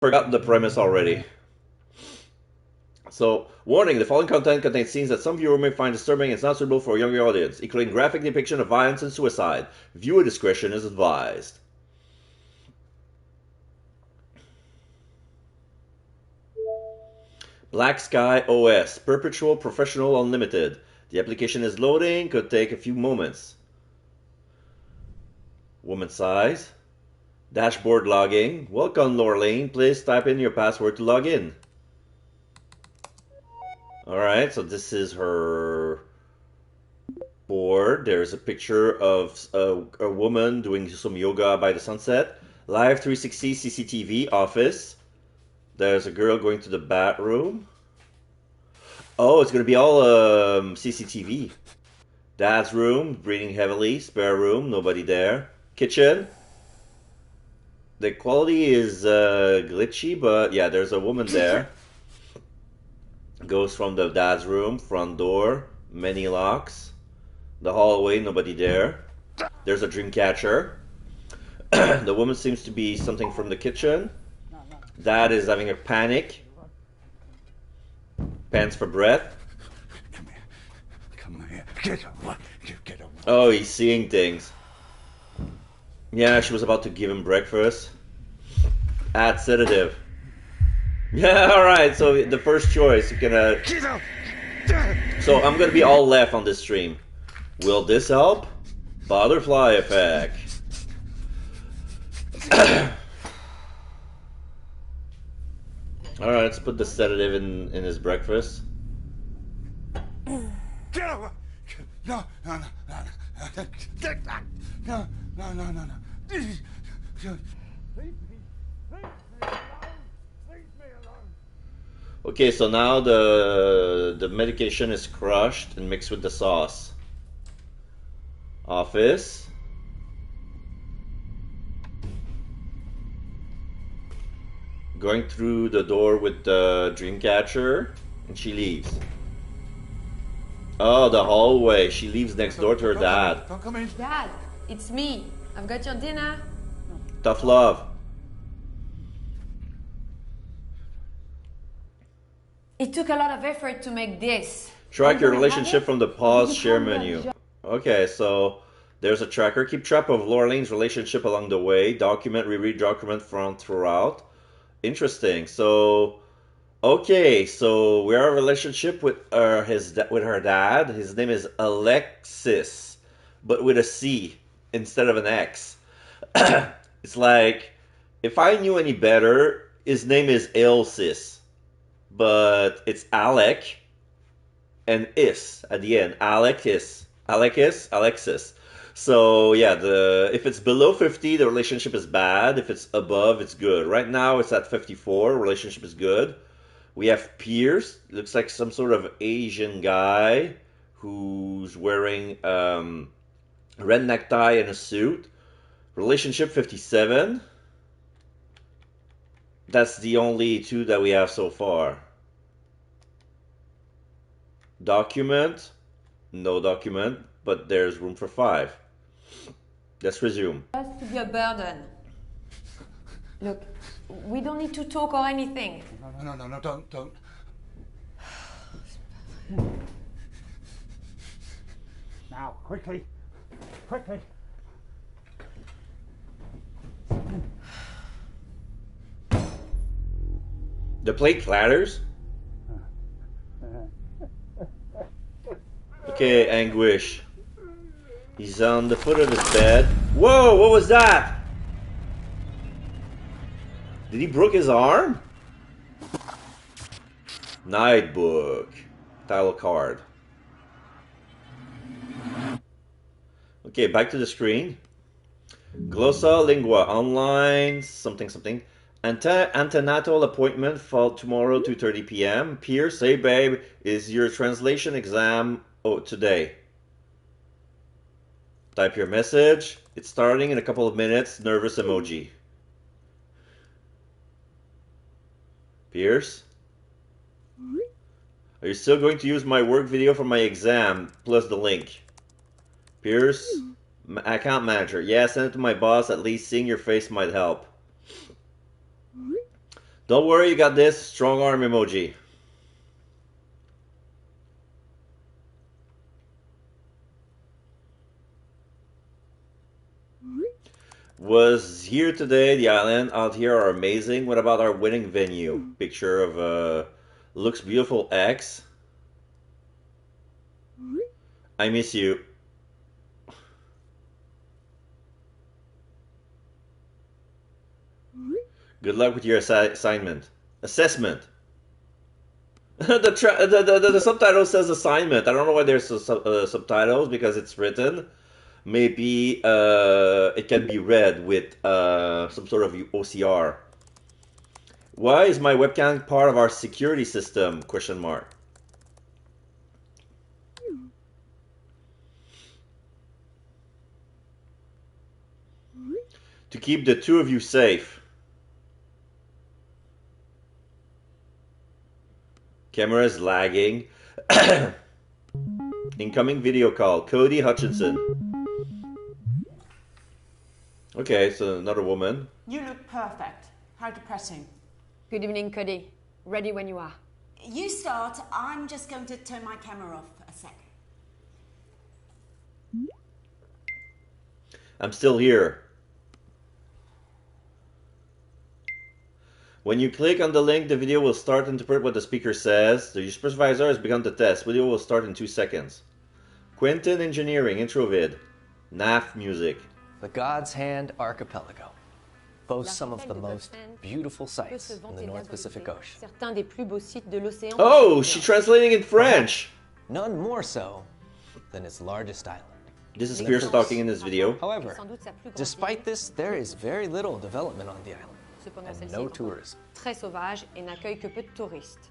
Forgot the premise already. So, warning, the following content contains scenes that some viewers may find disturbing and is not suitable for a younger audience, including graphic depiction of violence and suicide. Viewer discretion is advised. Black Sky OS, Perpetual Professional Unlimited. The application is loading, could take a few moments. Woman size. Dashboard logging. Welcome, Lorraine. Please type in your password to log in. Alright, so this is her board. There's a picture of a woman doing some yoga by the sunset. Live 360 CCTV office. There's a girl going to the bathroom. Oh, it's going to be all CCTV. Dad's room, breathing heavily. Spare room, nobody there. Kitchen. The quality is glitchy, but yeah, there's a woman there. Goes from the dad's room, front door, many locks. The hallway, nobody there. There's a dream catcher. The woman seems to be something from the kitchen. Dad is having a panic. Pants for breath. Come here. Come here. Get away. Get away. Oh, he's seeing things. Yeah, she was about to give him breakfast. Add sedative. Yeah, alright, so the first choice, you can... So I'm gonna be all left on this stream. Will this help? Butterfly effect. Alright, let's put the sedative in his breakfast. Get away. No, no, no, no. No, no, no, no, no. Leave me. Okay, so now the medication is crushed and mixed with the sauce. Office. Going through the door with the dream catcher, and she leaves. Oh, the hallway. She leaves next door to her dad. Don't come in. Dad, it's me. I've got your dinner. Tough love. It took a lot of effort to make this. Track your relationship from the pause share menu. Okay, so there's a tracker. Keep track of Laureline's relationship along the way. Document, reread document from throughout. Interesting. So, okay, so we are in a relationship with her dad. His name is Alexis, but with a C instead of an X. It's like, if I knew any better, his name is Elsis, but it's Alec and is at the end. Alexis. So yeah, if it's below 50, the relationship is bad. If it's above, it's good. Right now, it's at 54. Relationship is good. We have Pierce. Looks like some sort of Asian guy who's wearing red necktie and a suit. Relationship 57. That's the only two that we have so far. Document. No document, but there's room for 5. Let's resume. Just to be a burden. Look, we don't need to talk or anything. No, don't. Now, quickly. The plate clatters. Okay, Anguish. He's on the foot of his bed. Whoa, what was that? Did he broke his arm? Nightbook. Title card. Okay, back to the screen. Glossa Lingua. Online. Something. Antenatal appointment for tomorrow 2:30 p.m. Pierce, hey babe, is your translation exam today? Type your message. It's starting in a couple of minutes. Nervous emoji. Pierce? Are you still going to use my work video for my exam plus the link? Pierce? Account manager. Yeah, send it to my boss. At least seeing your face might help. Don't worry, you got this. Strong arm emoji. Was here today. The island out here are amazing. What about our wedding venue? Picture of looks beautiful X. I miss you. Good luck with your assignment. Assessment. The subtitle says assignment. I don't know why there's subtitles because it's written. Maybe it can be read with some sort of OCR. Why is my webcam part of our security system? Question mark. To keep the two of you safe. Camera is lagging. Incoming video call. Cody Hutchinson. Okay, so another woman. You look perfect. How depressing. Good evening, Cody. Ready when you are. You start. I'm just going to turn my camera off a sec. I'm still here. When you click on the link, the video will start to interpret what the speaker says. The supervisor has begun the test. Video will start in 2 seconds. Quentin Engineering, intro vid. NAF music. The God's Hand Archipelago boasts some of the most beautiful sights in the North Pacific Ocean. Oh, she's translating in French. None more so than its largest island. This is Pierce talking in this video. However, despite this, there is very little development on the island and no tourism. Très sauvage et n'accueille que peu de touristes.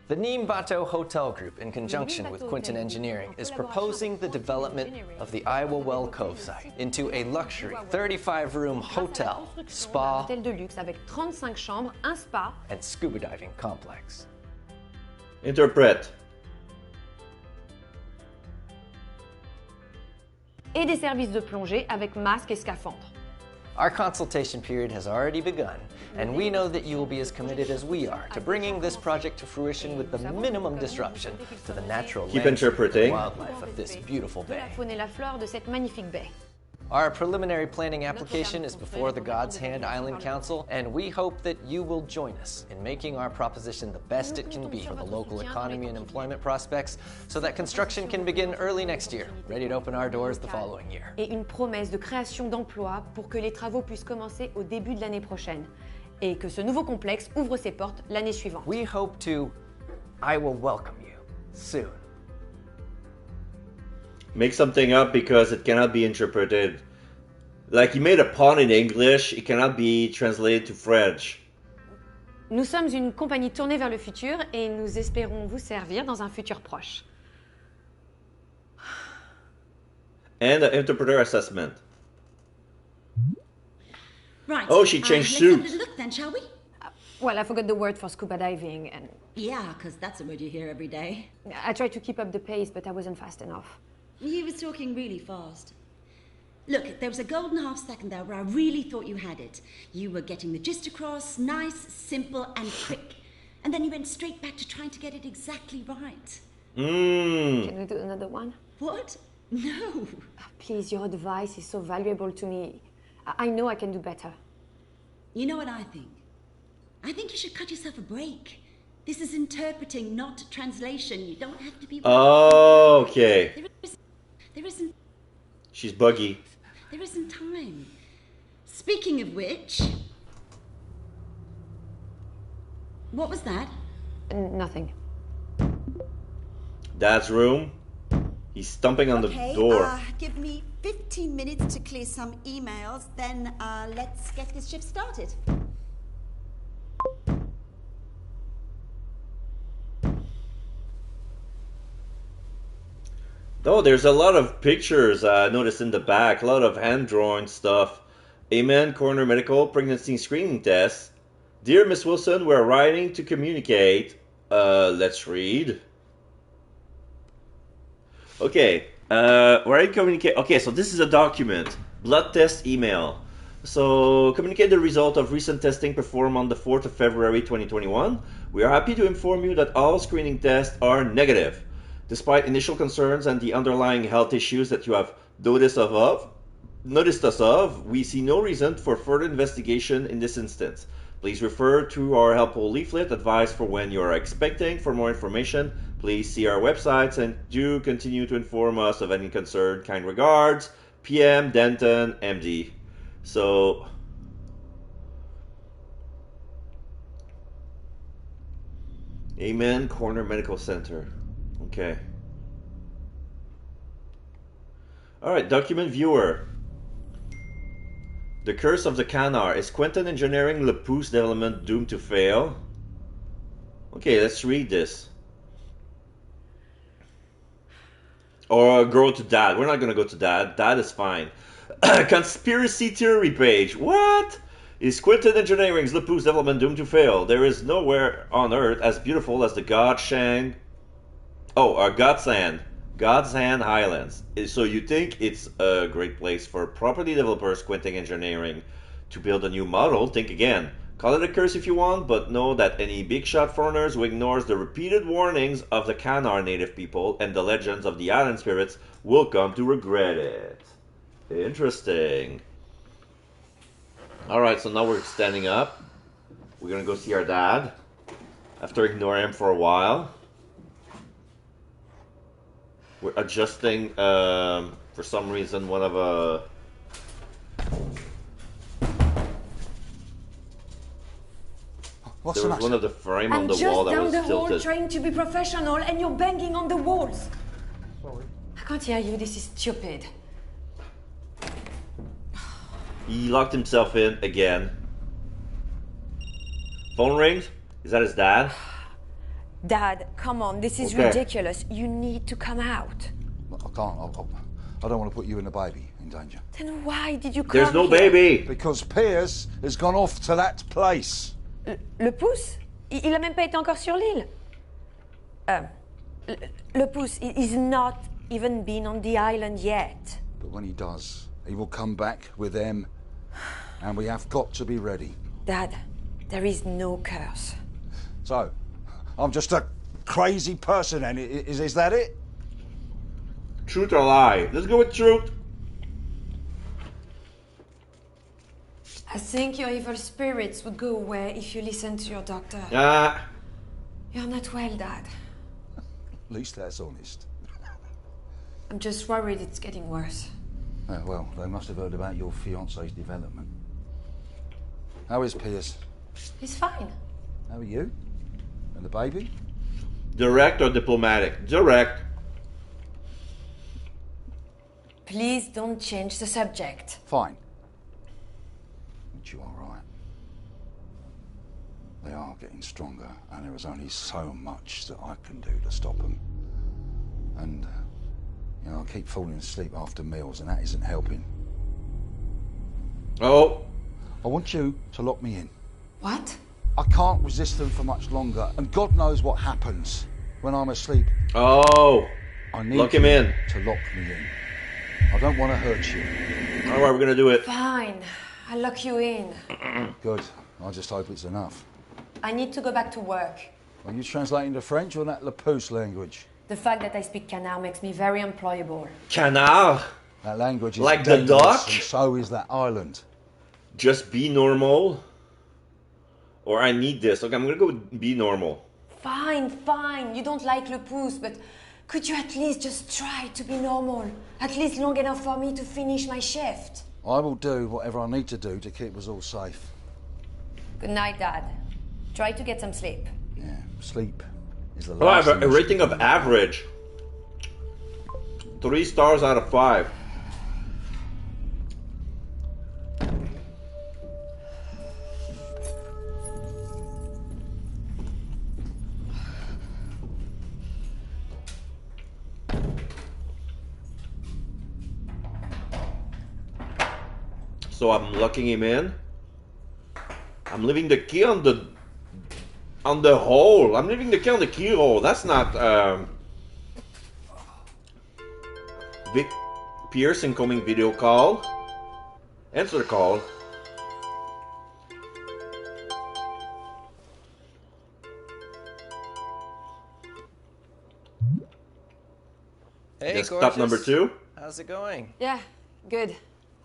The Nîmes Bateau Hotel Group, in conjunction with Quinton Engineering, is proposing the development of the Iowa Well Cove site into a luxury 35-room hotel, spa, Hôtel de luxe avec 35 chambres, un spa and scuba diving complex. Interpret. et des services de plongée avec masque et scaphandre. Our consultation period has already begun, and we know that you will be as committed as we are to bringing this project to fruition with the minimum disruption to the natural landscape and wildlife of this beautiful bay. La faune et la flore de cette magnifique baie. Our preliminary planning application is before the God's Hand Island Council, and we hope that you will join us in making our proposition the best it can be for the local economy and employment prospects, so that construction can begin early next year, ready to open our doors the following year. Et une promesse de création d'emplois pour que les travaux puissent commencer au début de l'année prochaine et que ce nouveau complexe ouvre ses portes l'année suivante. We hope to, I will welcome you soon. Make something up because it cannot be interpreted. Like he made a pun in English, it cannot be translated to French. Nous sommes une compagnie tournée vers le futur et nous espérons vous servir dans un futur proche. And an interpreter assessment. Right. Oh, she changed let's have a suits. little look then, shall we? Well, I forgot the word for scuba diving and Yeah, because that's a word you hear every day. I tried to keep up the pace, but I wasn't fast enough. He was talking really fast. Look, there was a golden half second there where I really thought you had it. You were getting the gist across, nice, simple, and quick. And then you went straight back to trying to get it exactly right. Can we do another one? What? No. Please, your advice is so valuable to me. I know I can do better. You know what I think? I think you should cut yourself a break. This is interpreting, not translation. You don't have to be... Oh, okay. There isn't... She's buggy. There isn't time. Speaking of which... What was that? Nothing. Dad's room. He's stomping on the door. Give me 15 minutes to clear some emails, then let's get this shift started. Oh, there's a lot of pictures I noticed in the back. A lot of hand-drawn stuff. Amen, Corner Medical, pregnancy screening test. Dear Miss Wilson, we're writing to communicate. Let's read. Okay, writing to communicate. Okay, so this is a document. Blood test email. So, communicate the result of recent testing performed on the 4th of February 2021. We are happy to inform you that all screening tests are negative. Despite initial concerns and the underlying health issues that you have noticed us of, we see no reason for further investigation in this instance. Please refer to our helpful leaflet advice for when you are expecting. For more information, please see our websites and do continue to inform us of any concern. Kind regards, PM Denton, MD. So, Amen Corner Medical Center. Okay. Alright, document viewer. The Curse of the Canard. Is Quentin Engineering Le Pouce development doomed to fail? Okay, let's read this. Or go to Dad. We're not going to go to Dad. Dad is fine. Conspiracy theory page. What? Is Quentin Engineering's Le Pouce development doomed to fail? There is nowhere on Earth as beautiful as the Godsend Highlands. So you think it's a great place for property developers, Quentin Engineering, to build a new model? Think again. Call it a curse if you want, but know that any big shot foreigners who ignores the repeated warnings of the Canard native people and the legends of the island spirits will come to regret it. Interesting. Alright, so now we're standing up. We're gonna go see our dad after ignoring him for a while. We're adjusting, for some reason, one of What's there the was one matter? of the frame on I'm the just wall that down was the hall tilted. trying to be professional and you're banging on the walls. Sorry. I can't hear you, this is stupid. He locked himself in again. Phone rings? Is that his dad? Dad, come on, this is Okay. ridiculous. You need to come out. I can't. I don't want to put you and the baby in danger. Then why did you come There's no here? baby! Because Piers has gone off to that place. Le Pouce? Il a même pas été encore sur l'île. Le Pouce, he's not even been on the island yet. But when he does, he will come back with them, and we have got to be ready. Dad, there is no curse. So, I'm just a crazy person, and is that it? Truth or lie? Let's go with truth. I think your evil spirits would go away if you listen to your doctor. You're not well, Dad. At least that's honest. I'm just worried it's getting worse. Oh, well, they must have heard about your fiancé's development. How is Piers? He's fine. How are you? And the baby? Direct or diplomatic? Direct. Please don't change the subject. Fine. But you are right. They are getting stronger, and there is only so much that I can do to stop them. And, you know, I keep falling asleep after meals, and that isn't helping. Oh. I want you to lock me in. What? I can't resist them for much longer, and God knows what happens when I'm asleep. Oh. I need Lock him you in. to lock me in. I don't want to hurt you. Alright, we're gonna do it. Fine. I'll lock you in. Good. I just hope it's enough. I need to go back to work. Are you translating to French or that Le Pouce language? The fact that I speak Canard makes me very employable. Canard. That language is Like the dangerous, duck? and so is that island. Just be normal. Or I need this. Okay, I'm gonna go with be normal. Fine, fine. You don't like Le Pouce, but could you at least just try to be normal? At least long enough for me to finish my shift. I will do whatever I need to do to keep us all safe. Good night, Dad. Try to get some sleep. Yeah, sleep is the Oh, I last have a thing we should rating of do. average. 3 stars out of 5. So I'm locking him in. I'm leaving the key on the hole. I'm leaving the key on the keyhole. That's not Vic Pierce incoming video call. Answer the call. Hey, Desktop gorgeous. number 2. How's it going? Yeah, good.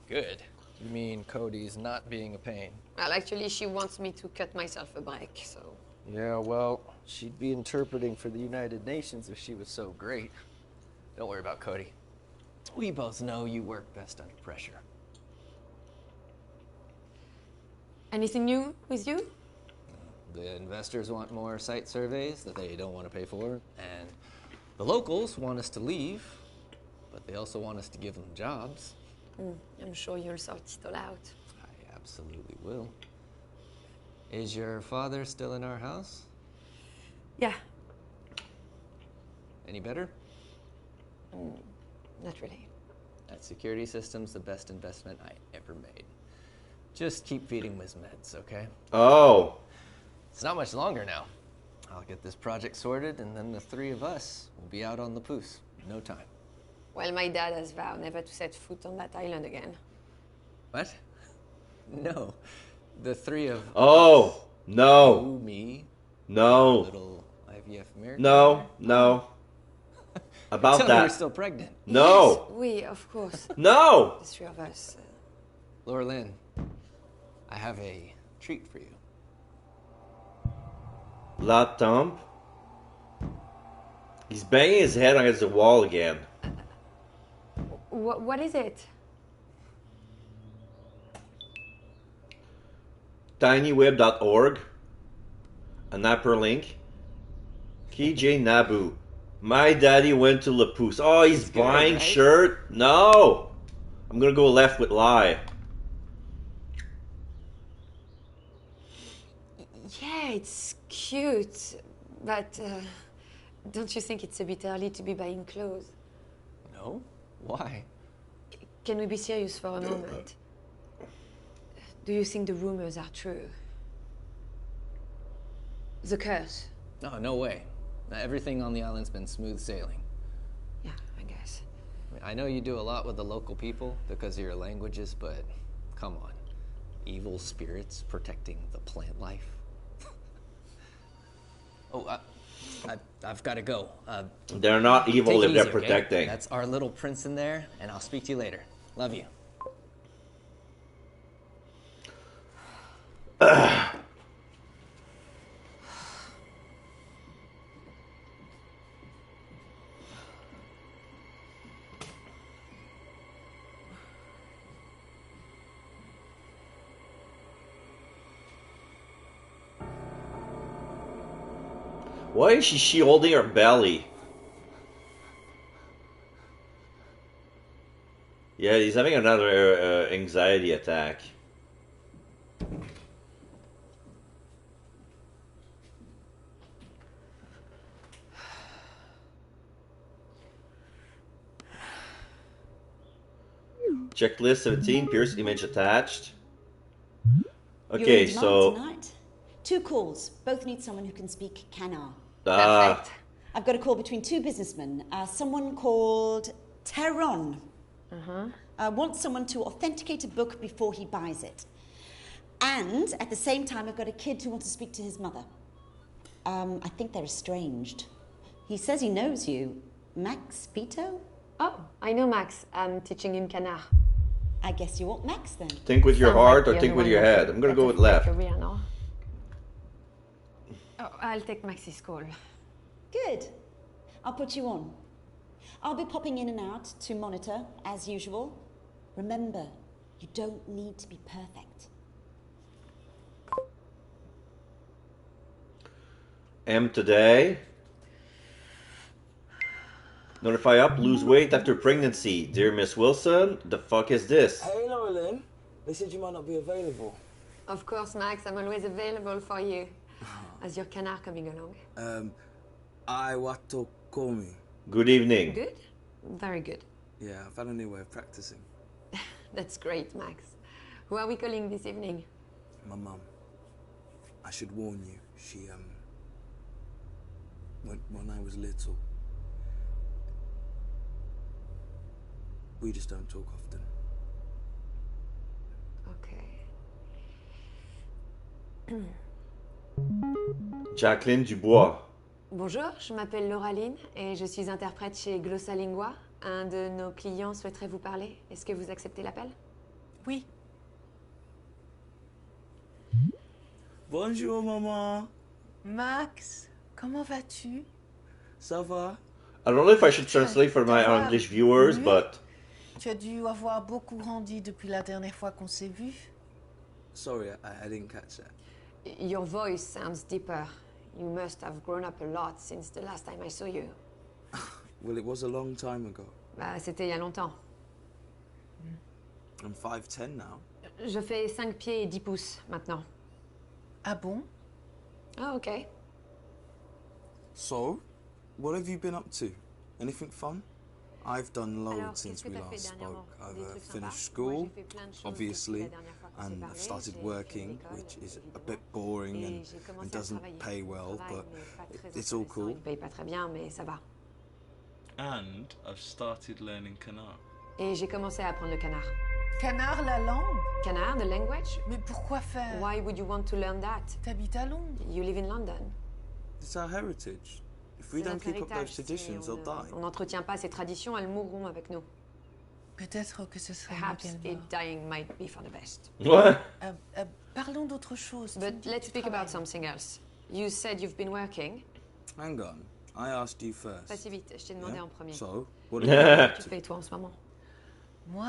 Good. You mean Cody's not being a pain? Well, actually, she wants me to cut myself a break, so... Yeah, well, she'd be interpreting for the United Nations if she was so great. Don't worry about Cody. We both know you work best under pressure. Anything new with you? The investors want more site surveys that they don't want to pay for, and the locals want us to leave, but they also want us to give them jobs. I'm sure you'll sort it all out. I absolutely will. Is your father still in our house? Yeah, Any better? not really. That security system's the best investment I ever made. Just keep feeding him his meds, okay? Oh. It's not much longer now. I'll get this project sorted, and then the three of us will be out on the Poos in no time. Well, my dad has vowed never to set foot on that island again. What? No. The three of Oh. No. you, me, No. little IVF miracle. No. No. About Tell me you're that. still pregnant. No. Yes, we, of course. No. The three of us. Laura Lynn, I have a treat for you. La Tombe. He's banging his head against the wall again. What is it? tinyweb.org, an hyperlink. KJ Nabu. My daddy went to Lapouse. Oh, he's That's good, buying right? shirt? No. I'm gonna go left with lie. Yeah, it's cute, but don't you think it's a bit early to be buying clothes? No? Why? Can we be serious for a moment? Do you think the rumors are true? The curse? No, no way. Everything on the island's been smooth sailing. Yeah, I guess. I mean, I know you do a lot with the local people because of your languages, but come on. Evil spirits protecting the plant life. Oh, I've got to go. They're not evil Take if it they're easy, okay? protecting. That's our little prince in there, and I'll speak to you later. Love you. Why is she holding her belly? Yeah, he's having another anxiety attack. Checklist 17, Pierce image attached. You're Okay, in demand so tonight. 2 calls. Both need someone who can speak Kanar. Perfect. I've got a call between 2 businessmen. Someone called Teron. Wants someone to authenticate a book before he buys it. And at the same time, I've got a kid who wants to speak to his mother. I think they're estranged. He says he knows you. Max Pito? Oh, I know Max. I'm teaching him Canard. I guess you want Max then. think with your Sounds heart like or the think other with one your that- head. I'm gonna that go has with left. a career now. Oh, I'll take Max's call. Good. I'll put you on. I'll be popping in and out to monitor, as usual. Remember, you don't need to be perfect. M today. Notify up, lose weight after pregnancy. Dear Miss Wilson, the fuck is this? Hey, Laurelyn. They said you might not be available. Of course, Max, I'm always available for you. As your Canard coming along. I Wato Komi. Good evening. Good? Very good. Yeah, I've had a new way of practicing. That's great, Max. Who are we calling this evening? My mum. I should warn you, she, when I was little, we just don't talk often. Okay. Jacqueline Dubois. Bonjour, je m'appelle Lauraline et je suis interprète chez Glossalingua. Un de nos clients souhaiterait vous parler. Est-ce que vous acceptez l'appel? Oui. Bonjour, maman. Max, comment vas-tu? Ça va? I don't know if I should translate for my English viewers, but Tu as dû avoir beaucoup grandi depuis la dernière fois qu'on s'est vu. Sorry, I didn't catch that. Your voice sounds deeper. You must have grown up a lot since the last time I saw you. Well, it was a long time ago. Bah, c'était il y a longtemps. I'm 5'10" now. Je fais 5 pieds et 10 pouces maintenant. Ah bon? Ah, ok. So, what have you been up to? Anything fun? I've done Alors, loads since qu'est-ce que we t'as fait last dernièrement? spoke. I've Des trucs sympas? finished Moi, school, j'ai fait plein de choses obviously, depuis la dernière fois qu'on s'est and parlé. I've started J'ai working, fini l'école, which is a évidemment. bit boring Et and j'ai commencé it à doesn't travailler. pay well, Le travail but n'est pas très it's all intéressant. cool. Il paye pas très bien, mais ça va. And I've started learning Kanar. Et j'ai commencé à apprendre le canard. Canard, la langue? Canard, the language? Mais pourquoi faire? Why would you want to learn that? T'habites à Londres. You live in London. It's our heritage. If we C'est don't notre keep up héritage. those Si traditions, they'll die. on n'entretient pas ces traditions, elles mourront avec nous. Peut-être que ce serait mieux Perhaps qu'elle it meure. dying might be for the best. what? Parlons d'autre chose. Tu me But dis let's que tu speak about travailles. something else. You said you've been working. Hang on, I asked you first. Pas si vite, je t'ai demandé Yeah? en premier. So, what have you been up Tu to? fais toi en ce moment? Moi,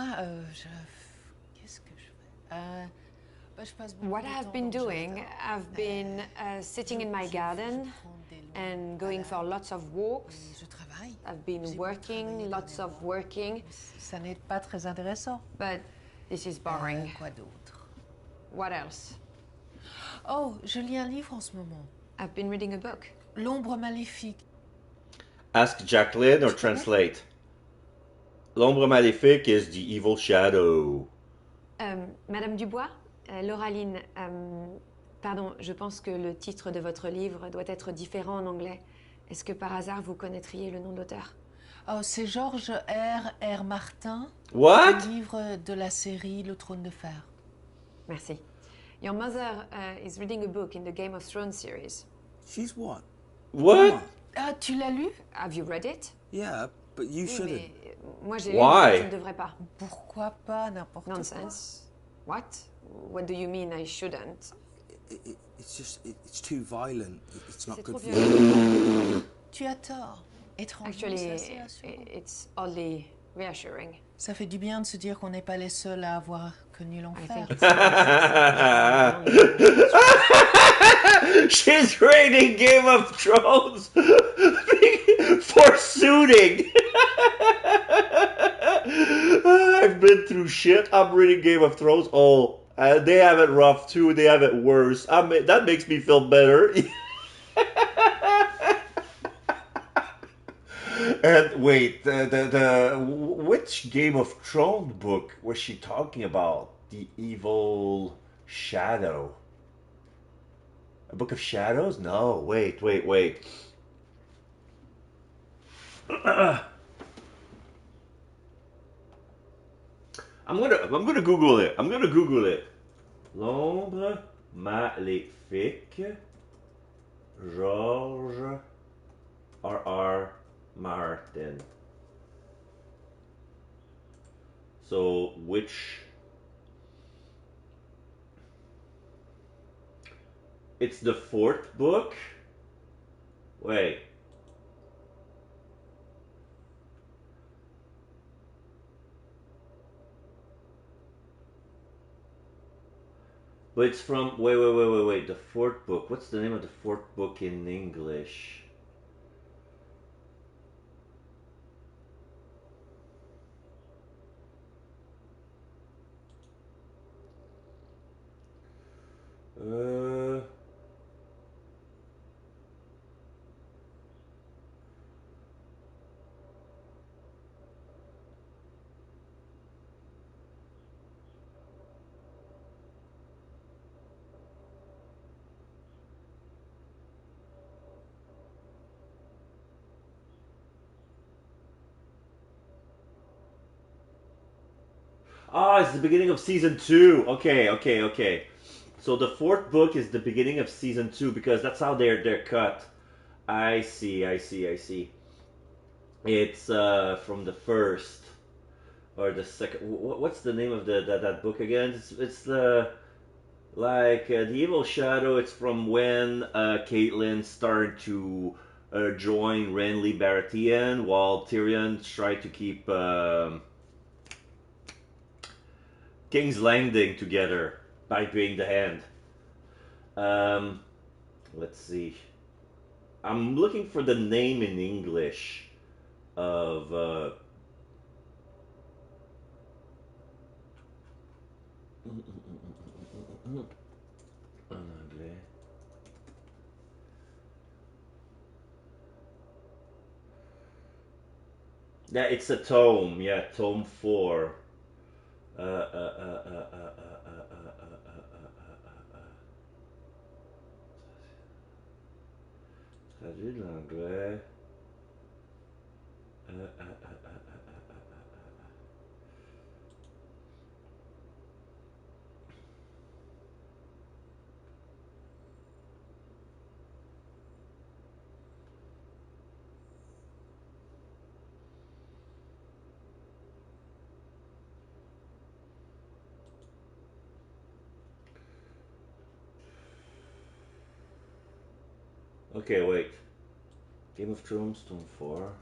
qu'est-ce que je fais? Je passe beaucoup What de I've temps been dans le doing, jardin. I've been sitting in my garden and going for lots of walks. Je travaille. I've been J'ai beaucoup working, travaillé lots of dernièrement. working, Ça n'est pas très intéressant. but this is boring. Quoi d'autre? What else? Oh, je lis un livre en ce moment. I've been reading a book. L'ombre maléfique. Ask Jacqueline or translate. L'ombre maléfique is the evil shadow. Madame Dubois, Lauraline, pardon, je pense que le titre de votre livre doit être différent en anglais. Est-ce que par hasard vous connaîtriez le nom de l'auteur? Oh, c'est George R. Martin. What? Le livre de la série Le Trône de Fer. Merci. Your mother is reading a book in the Game of Thrones series. She's what? What? Ah, tu l'as lu? Have you read it? Yeah, but you Oui, shouldn't. mais moi j'ai lu, Why? mais tu ne devrais pas. Pourquoi pas n'importe quoi? Nonsense. What? What do you mean I shouldn't? It's just, it's too violent. It's not C'est good trop for violent. you. Tu as tort. Étrangement, Actually, c'est assez rassurant. it's oddly reassuring. Ça fait du bien de se dire qu'on n'est pas les seuls à avoir connu I l'enfer. think it's She's rating Game of Thrones for suiting. I've been through shit. I'm reading Game of Thrones. Oh, they have it rough too. They have it worse. That makes me feel better. And wait, which Game of Thrones book was she talking about? The Evil Shadow. A Book of Shadows? No, wait. I'm gonna Google it. L'ombre maléfique. George R. Martin. So which? It's the fourth book. Wait. But it's from wait. The fourth book. What's the name of the fourth book in English? Ah, it's the beginning of season 2. Okay. So the fourth book is the beginning of season 2 because that's how they're cut. I see. It's from the first or the second. What's the name of that book again? It's the the Evil Shadow. It's from when Caitlyn started to join Renly Baratheon, while Tyrion tried to keep King's Landing together by being the Hand. Let's see. I'm looking for the name in English of en anglais. Yeah, it's a tome. Yeah, tome 4. Traduit de l'anglais. Okay, wait. Game of Thrones, Tome 4.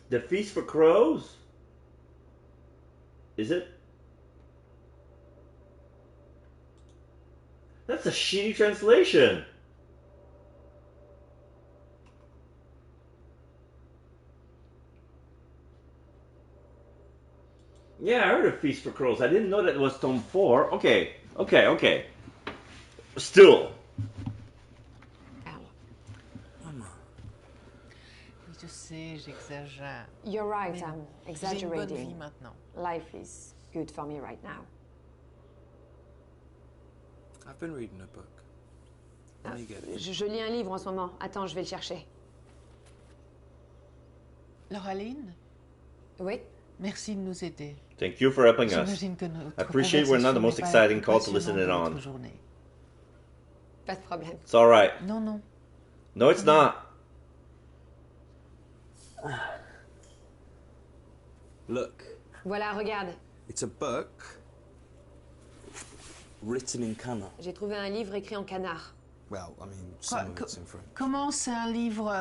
The Feast for Crows? Is it? That's a shitty translation. Yeah, I heard of Feast for Crows. I didn't know that it was Tome 4. Okay. Still. Oui, je sais, j'exagère. You're right, Mais I'm j'ai une bonne vie exaggerating. maintenant. Life is good for me right now. I've been reading a book. Let me get it. Je lis un livre en ce moment. Attends, je vais le chercher. Loraline, Oui? merci de nous aider. Thank you for helping us. J'imagine que notre I appreciate we're not the most conversation exciting n'est pas call to listen passionnante in dans on. notre journée. Pas de problème. It's alright. Non, non. No, it's not. Look, Voilà, regarde. it's a book written in Kana. J'ai trouvé un livre écrit en canard. Well, I mean, some of it's in French. Comment c'est un livre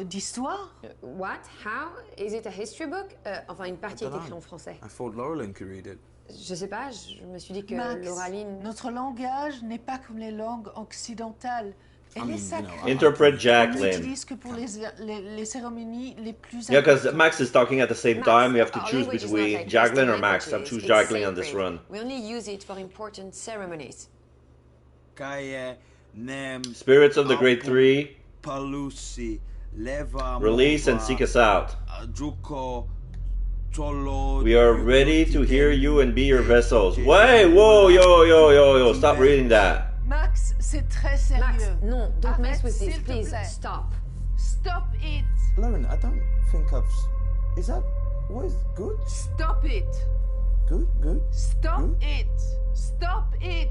d'histoire? What? How? Is it a history book? Enfin, une partie est I don't écrite know. en français. I thought Laurelyn could read it. Je sais pas, je me suis dit que Max, Loraline... notre langage n'est pas comme les langues occidentales. Elle est sacrée. Interpret On ne Jacqueline. l'utilise que pour les cérémonies les plus Yeah, because importantes. Max is talking at the same time. We have to Our choose language is not between like Jacqueline or Western Max. I'll languages. choose It's Jacqueline on this sacred. run. We only use it for important ceremonies. Kaya Nem Spirits of the Great Three, Palusi Leva release and seek us out. Juko Tolo. We are ready to hear you and be your vessels. Wait, whoa, yo, stop reading that. Max, c'est très sérieux. Max, non, don't mess Arrête, with this, s'il te please. plaît. Stop. Stop it. Lauren, I don't think I've. Is that what is good? Stop it. Good. Stop it. Stop it.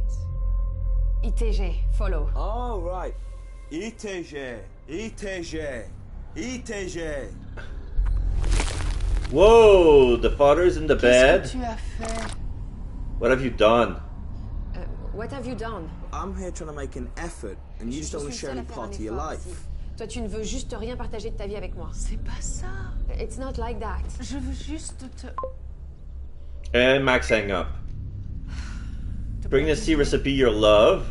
ITG, follow. Oh, right. ITG. Whoa, the father's in the bed. Qu'est-ce que tu as fait? What have you done? What have you done? I'm here trying to make an effort, and you just don't want to share any part of your life. Toi, tu ne veux juste rien partager de ta vie avec moi. C'est pas ça. It's not like that. Je veux juste te... And Max hang up. Pregnancy recipe your love.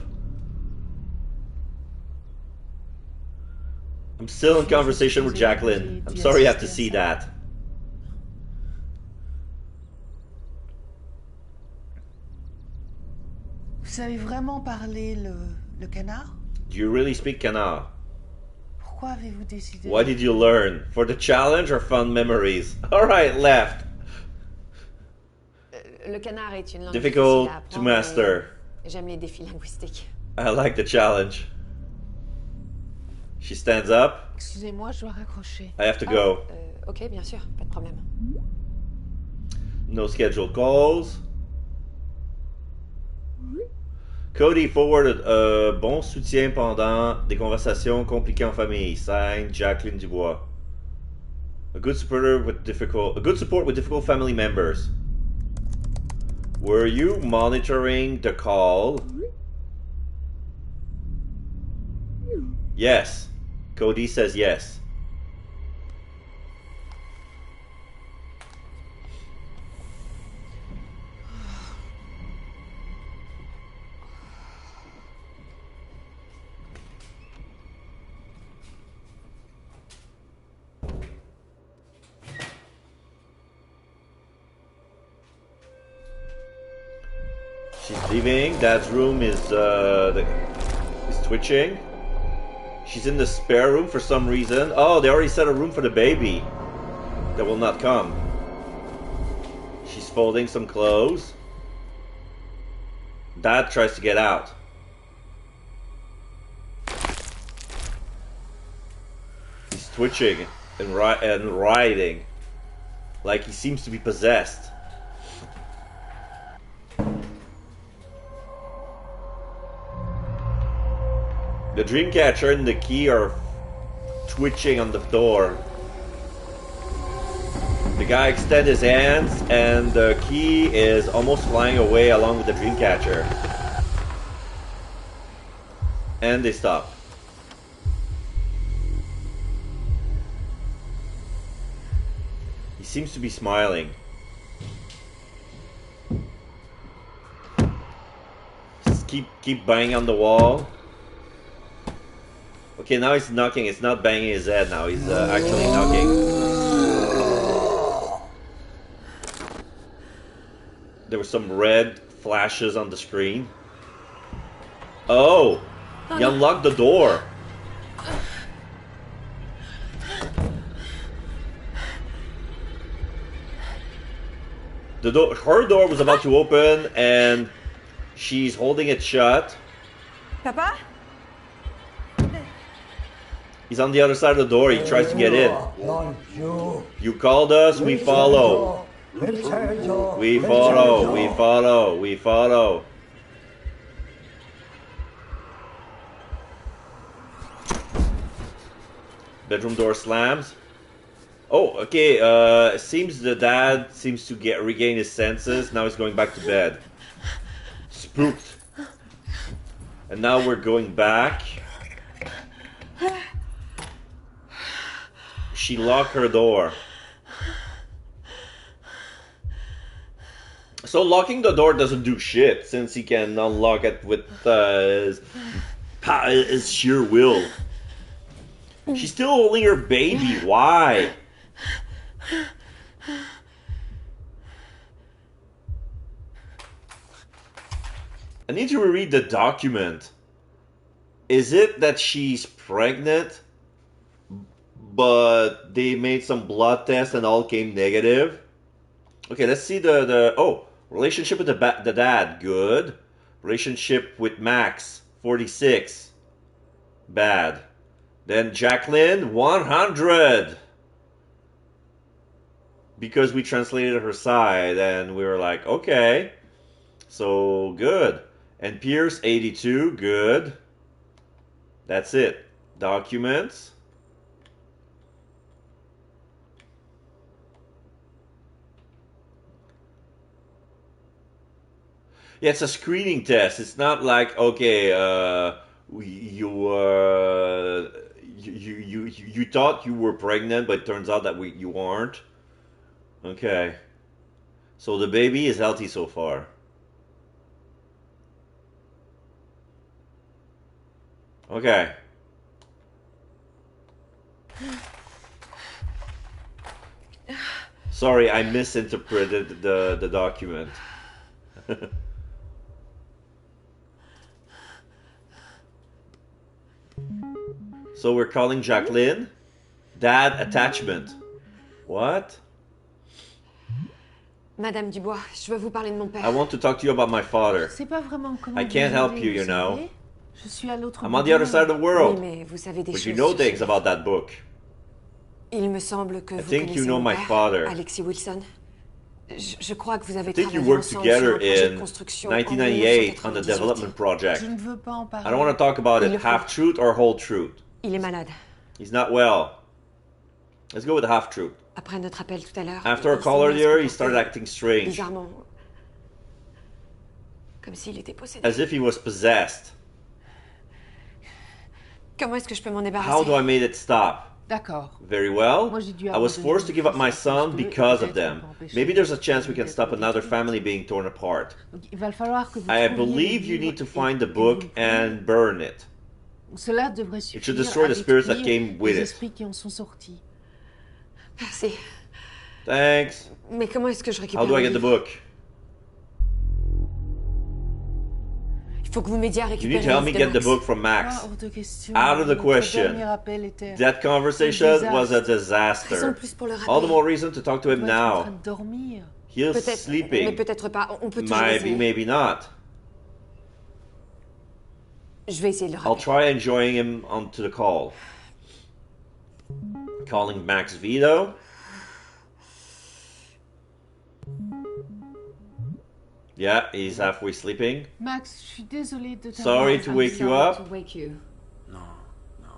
I'm still in conversation with Jacqueline. I'm sorry you have to see that. Vous savez vraiment parler le canard? Do you really speak Kana? Pourquoi avez-vous décidé? What did you learn? For the challenge or fun memories? Alright, left. Le canard est une langue Difficult difficile à to apprendre, master. J'aime les défis linguistiques. I like the challenge. She stands up. Excusez-moi, je dois raccrocher. I have to go. Ok, bien sûr, pas de problème. No scheduled calls. Cody forwarded bon soutien pendant des conversations compliquées en famille. Signed, Jacqueline Dubois. A good support with difficult family members. Were you monitoring the call? Yes. Cody says yes. She's leaving. Dad's room is twitching. She's in the spare room for some reason. Oh, they already set a room for the baby that will not come. She's folding some clothes. Dad tries to get out. He's twitching and writhing like he seems to be possessed. The Dreamcatcher and the key are twitching on the door. The guy extends his hands and the key is almost flying away along with the Dreamcatcher. And they stop. He seems to be smiling. Just keep banging on the wall. Okay, now he's knocking. It's not banging his head now. He's actually knocking. There were some red flashes on the screen. Oh! He unlocked the door. Her door was about to open and she's holding it shut. Papa? He's on the other side of the door. He tries to get in. You called us, we follow. We follow, we follow, we follow. Bedroom door slams. Oh, okay. It seems the dad seems to regain his senses. Now he's going back to bed. Spooked. And now we're going back. She locked her door. So locking the door doesn't do shit since he can unlock it with his sheer will. She's still holding her baby. Why? I need to reread the document. Is it that she's pregnant, but they made some blood tests and all came negative? Okay, let's see the relationship with the dad, good. Relationship with Max, 46, bad. Then Jacqueline, 100. Because we translated her side and we were like, okay, so good. And Pierce, 82, good. That's it. Documents. Yeah, it's a screening test. It's not like, okay, you thought you were pregnant, but it turns out that you aren't. Okay. So the baby is healthy so far. Okay. Sorry, I misinterpreted the document. So we're calling Jacqueline. Dad attachment. What? Madame Dubois, je veux vous parler de mon père. I want to talk to you about my father. Je sais pas vraiment comment I can't vous help aider, you, you vous know. savez. Je suis à l'autre I'm bout on the du other side of the monde. world. Oui, mais vous savez des But choses you know sur things ce- about that book. Il me semble que I vous think connaissez you know mon my père, father. Alexis Wilson. Je crois que vous avez I think you travaillé worked ensemble together sur un projet de in construction 1998 en on the 1998. development project. Je ne veux pas en I parler. don't want to talk about Il it. le faut. Half truth or whole truth? Il est malade. He's not well. Let's go with the half truth. Après notre appel tout à l'heure, After a il call s'est mis à se earlier, he comporter started acting strange, bizarrement. Comme s'il était possédé. as if he was possessed. Comment est-ce que je peux m'en How débarrasser? do I make it stop? D'accord. Very well. Moi, j'ai dû I was abandonner forced to mon give up fils my à son cause d'eux, et because of peut-être them. on peut empêcher Maybe there's a chance we d'être can stop another détruite. family being torn apart. Donc, il va falloir que vous I trouviez believe le you livre need to et find the que book vous le preniez. and burn it. Cela devrait should suffire destroy à the spirits that détruire came with les it. esprits qui en sont sortis. Merci. Thanks. Mais comment est-ce que je récupère How do I le get the livre? book? Il faut que vous m'aidiez à You récupérer need to help le me livre get de the Max. book from Max. Hors de question. Out of the Notre question. dernier appel était That conversation was a Raison de disaster. plus pour le All the rappeler. more reason to talk to on him doit être en train now. de dormir. He's Peut-être, mais sleeping. peut-être pas. On peut toujours Maybe, essayer. maybe not. Je vais essayer de le I'll rappeler. try enjoying him onto the call. Calling Max Vito. Yeah, he's halfway sleeping. Max, je suis désolée de Sorry to wake you up. To wake you. No,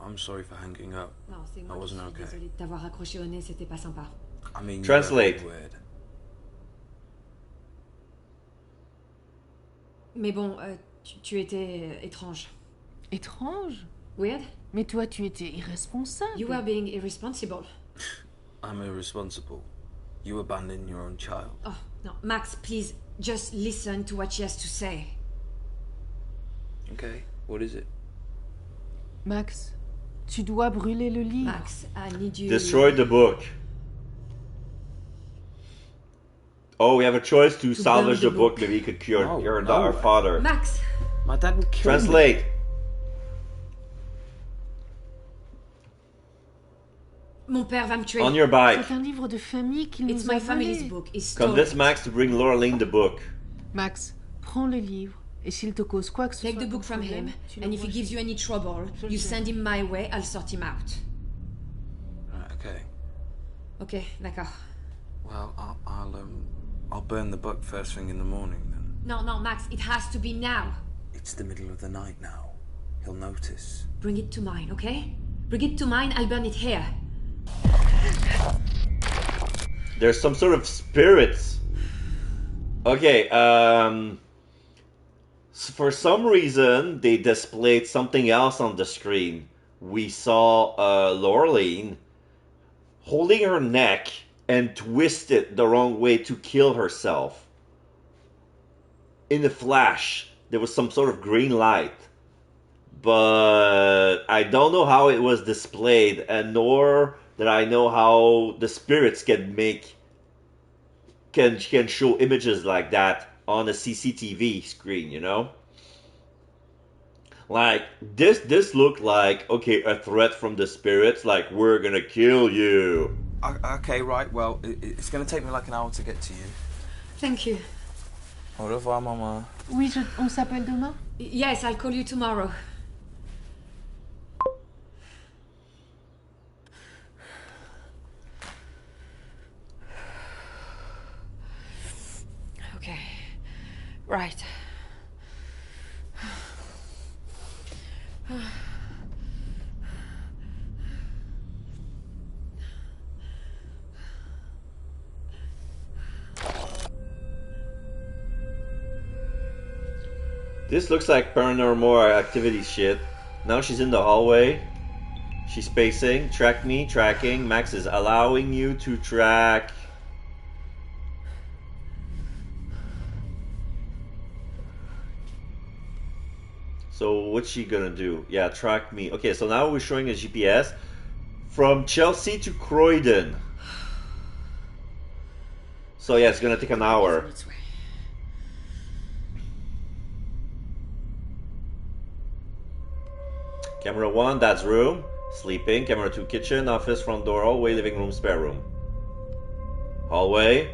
I'm sorry for hanging up. Non, c'est moi I qui wasn't suis okay. désolée de t'avoir accroché au nez, c'était pas sympa. I mean, you Translate. were weird. Mais bon, tu étais étrange. Étrange. Weird? Mais toi, tu étais irresponsable. You were being irresponsible. I'm irresponsible. You abandoned your own child. Oh, no. Max, please, just listen to what she has to say. Okay, what is it? Max, tu dois brûler le livre. Max, I need you... Destroy the book. Oh, we have a choice to salvage burn the the book. book. Maybe he could cure No, our no. father. Max! My dad would kill me. Translate. Mon père va me tuer. On your bike. C'est un livre de famille qu'il It's nous a my family's volé. book. He stole Convince it. Max to bring Laureline the book. Max, prends le livre et s'il te cause quoi que ce Take soit the book comme from problème, him, tu and if he l'envoies gives you any trouble, Je le you sais. send him my way, I'll sort him out. Right, okay. Ok, d'accord. Well, I'll burn the book first thing in the morning then. No, Max, it has to be now. It's the middle of the night now. He'll notice. Bring it to mine, okay? Bring it to mine, I'll burn it here. There's some sort of spirits. Okay, for some reason, they displayed something else on the screen. We saw Laureline holding her neck and twist it the wrong way to kill herself. In the flash, there was some sort of green light. But I don't know how it was displayed, and nor that I know how the spirits can show images like that on a CCTV screen, you know? Like this looked like, okay, a threat from the spirits, like we're gonna kill you. Okay, right, well, it's going to take me like an hour to get to you. Thank you. Au revoir, maman. Oui, on s'appelle demain. Yes, I'll call you tomorrow. Okay. Right. This looks like paranormal activity shit. Now she's in the hallway. She's pacing. Track me, tracking. Max is allowing you to track. So what's she gonna do? Yeah, track me. Okay, so now we're showing a GPS from Chelsea to Croydon. So yeah, it's gonna take an hour. Camera 1, that's room. Sleeping. Camera 2, kitchen, office, front door, hallway, living room, spare room. Hallway.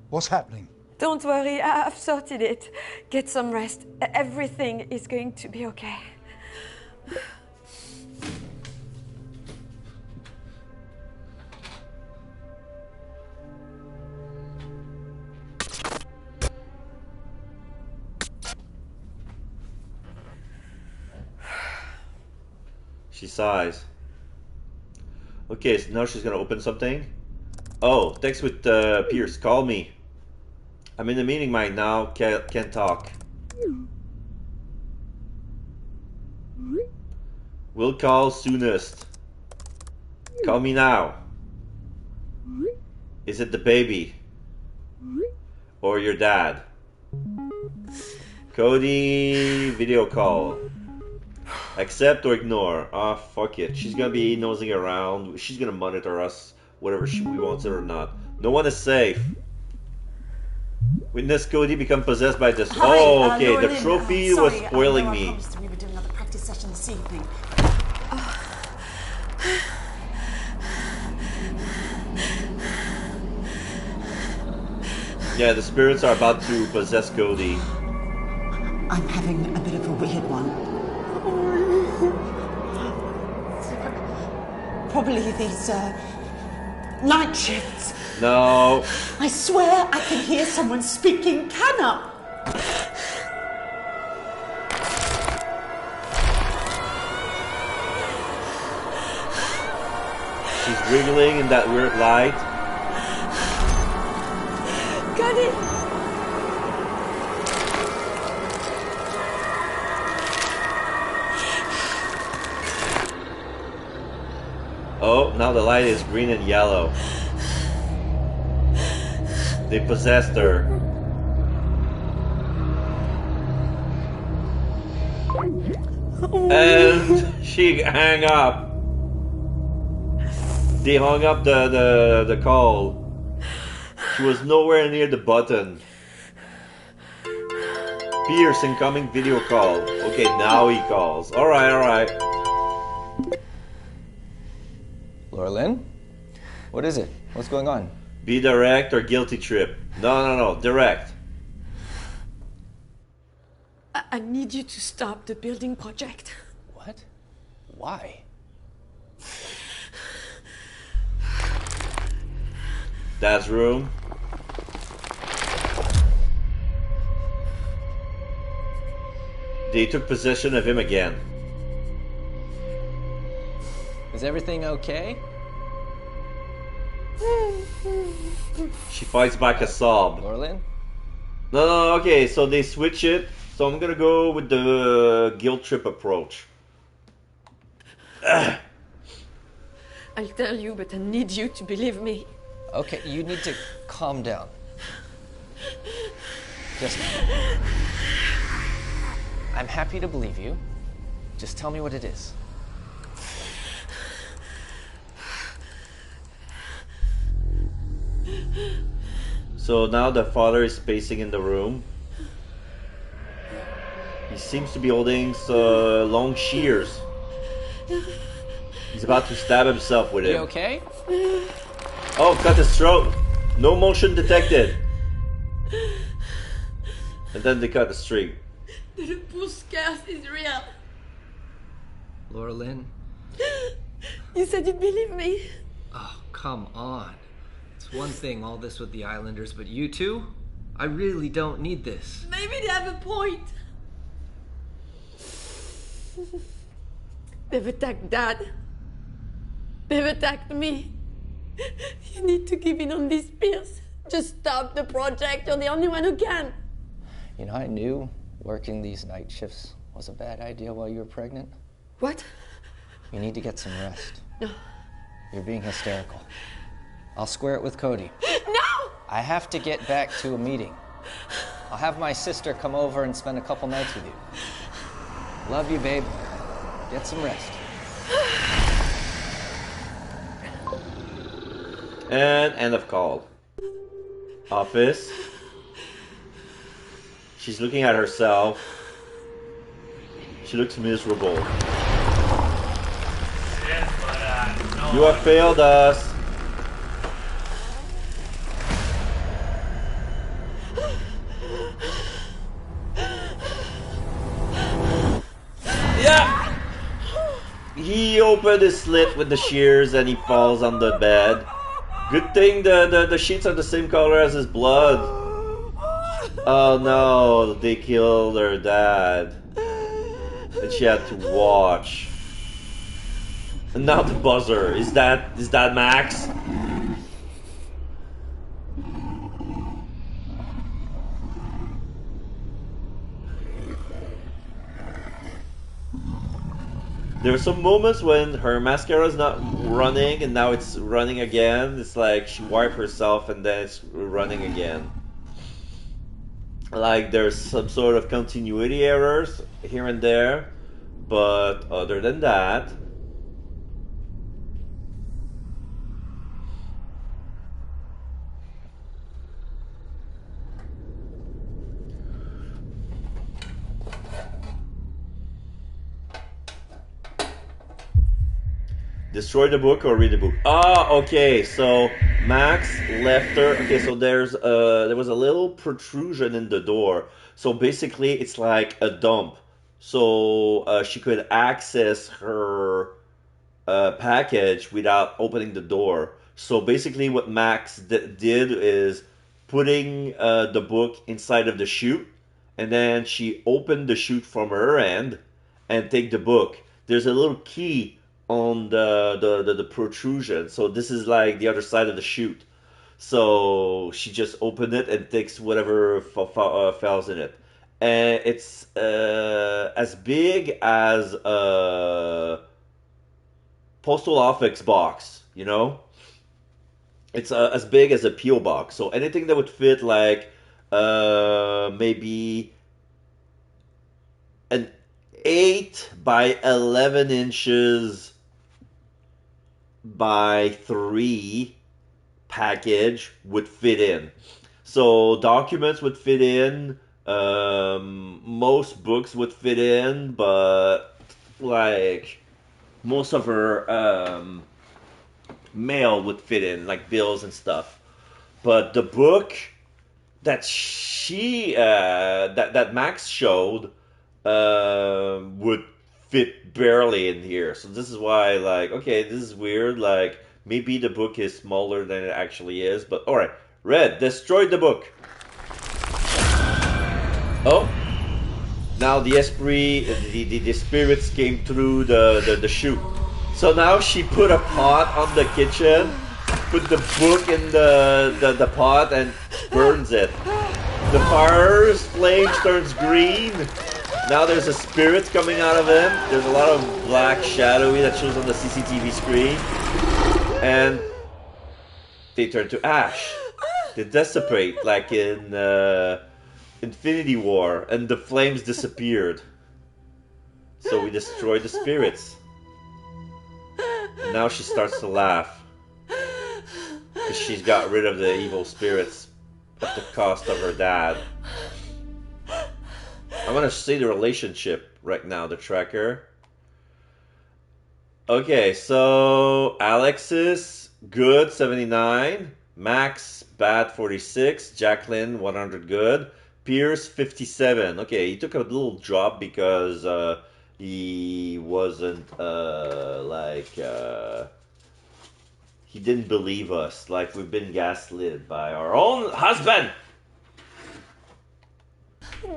What's happening? Don't worry, I've sorted it. Get some rest. Everything is going to be okay. She sighs. Okay, so now she's gonna open something. Oh, text with Pierce. Call me. I'm in a meeting right now. Can't talk. Will call soonest. Call me now. Is it the baby? Or your dad? Cody, video call. Accept or ignore. Ah, fuck it. She's gonna be nosing around. She's gonna monitor us, whether we want it or not. No one is safe. Witness Cody become possessed by this. Hi, Oh, okay. Laura The Lynn. trophy Sorry, was spoiling I me. promised we were doing another practice session this evening. Yeah, the spirits are about to possess Cody. I'm having a bit of a weird one. Probably these night shifts. No. I swear I can hear someone speaking Kana. She's wiggling in that weird light. Got it! Oh, now the light is green and yellow. They possessed her. And she hung up. They hung up the call. She was nowhere near the button. Pierce incoming video call. Okay, now he calls. Alright. Laura Lynn? What is it? What's going on? Be direct or guilty trip. No. Direct. I need you to stop the building project. What? Why? Dad's room. They took possession of him again. Is everything okay? She fights back a sob. Laura Lynn? No, okay, so they switch it. So I'm gonna go with the guilt trip approach. I'll tell you, but I need you to believe me. Okay, you need to calm down. Just... I'm happy to believe you. Just tell me what it is. So now the father is pacing in the room. He seems to be holding long shears. He's about to stab himself with it. You okay? Oh, cut his throat. No motion detected. And then they cut the streak. The repulse curse is real. Laura Lynn? You said you'd believe me. Oh, come on. It's one thing, all this with the Islanders, but you two? I really don't need this. Maybe they have a point. They've attacked Dad. They've attacked me. You need to give in on this, Pierce. Just stop the project. You're the only one who can. You know, I knew working these night shifts was a bad idea while you were pregnant. What? You need to get some rest. No. You're being hysterical. I'll square it with Cody. No! I have to get back to a meeting. I'll have my sister come over and spend a couple nights with you. Love you, babe. Get some rest. And end of call. Office. She's looking at herself. She looks miserable. You have failed us. Yeah! He opened his slit with the shears and he falls on the bed. Good thing the sheets are the same color as his blood. Oh no, they killed her dad. And she had to watch. And now the buzzer. Is that Max? There are some moments when her mascara is not running and now it's running again. It's like she wiped herself and then it's running again. Like there's some sort of continuity errors here and there, but other than that, destroy the book or read the book. Ah, okay. So Max left her. Okay, so there was a little protrusion in the door. So basically, it's like a dump. So she could access her package without opening the door. So basically, what Max did is putting the book inside of the chute, and then she opened the chute from her end and take the book. There's a little key on the protrusion, so this is like the other side of the chute. So she just opened it and takes whatever falls in it, and it's as big as a postal office box. You know, it's as big as a PO box. So anything that would fit like maybe an 8 by 11 inches by 3 package would fit in. So documents would fit in, most books would fit in, but like most of her mail would fit in, like bills and stuff. But the book that she that Max showed would fit barely in here. So this is why, like, okay, this is weird. Like, maybe the book is smaller than it actually is. But alright, Red destroyed the book. Oh, now the esprit, the spirits came through the chute. So now she put a pot on the kitchen, put the book in the pot and burns it. The fire's flames turns green. Now there's a spirit coming out of him. There's a lot of black shadowy that shows on the CCTV screen. And they turn to ash. They dissipate like in Infinity War. And the flames disappeared. So we destroyed the spirits. And now she starts to laugh. Because she's got rid of the evil spirits at the cost of her dad. I want to see the relationship right now, the tracker. Okay, so Alexis, good, 79. Max, bad, 46. Jacqueline, 100 good. Pierce, 57. Okay, he took a little drop because he wasn't, he didn't believe us. Like, we've been gaslit by our own husband.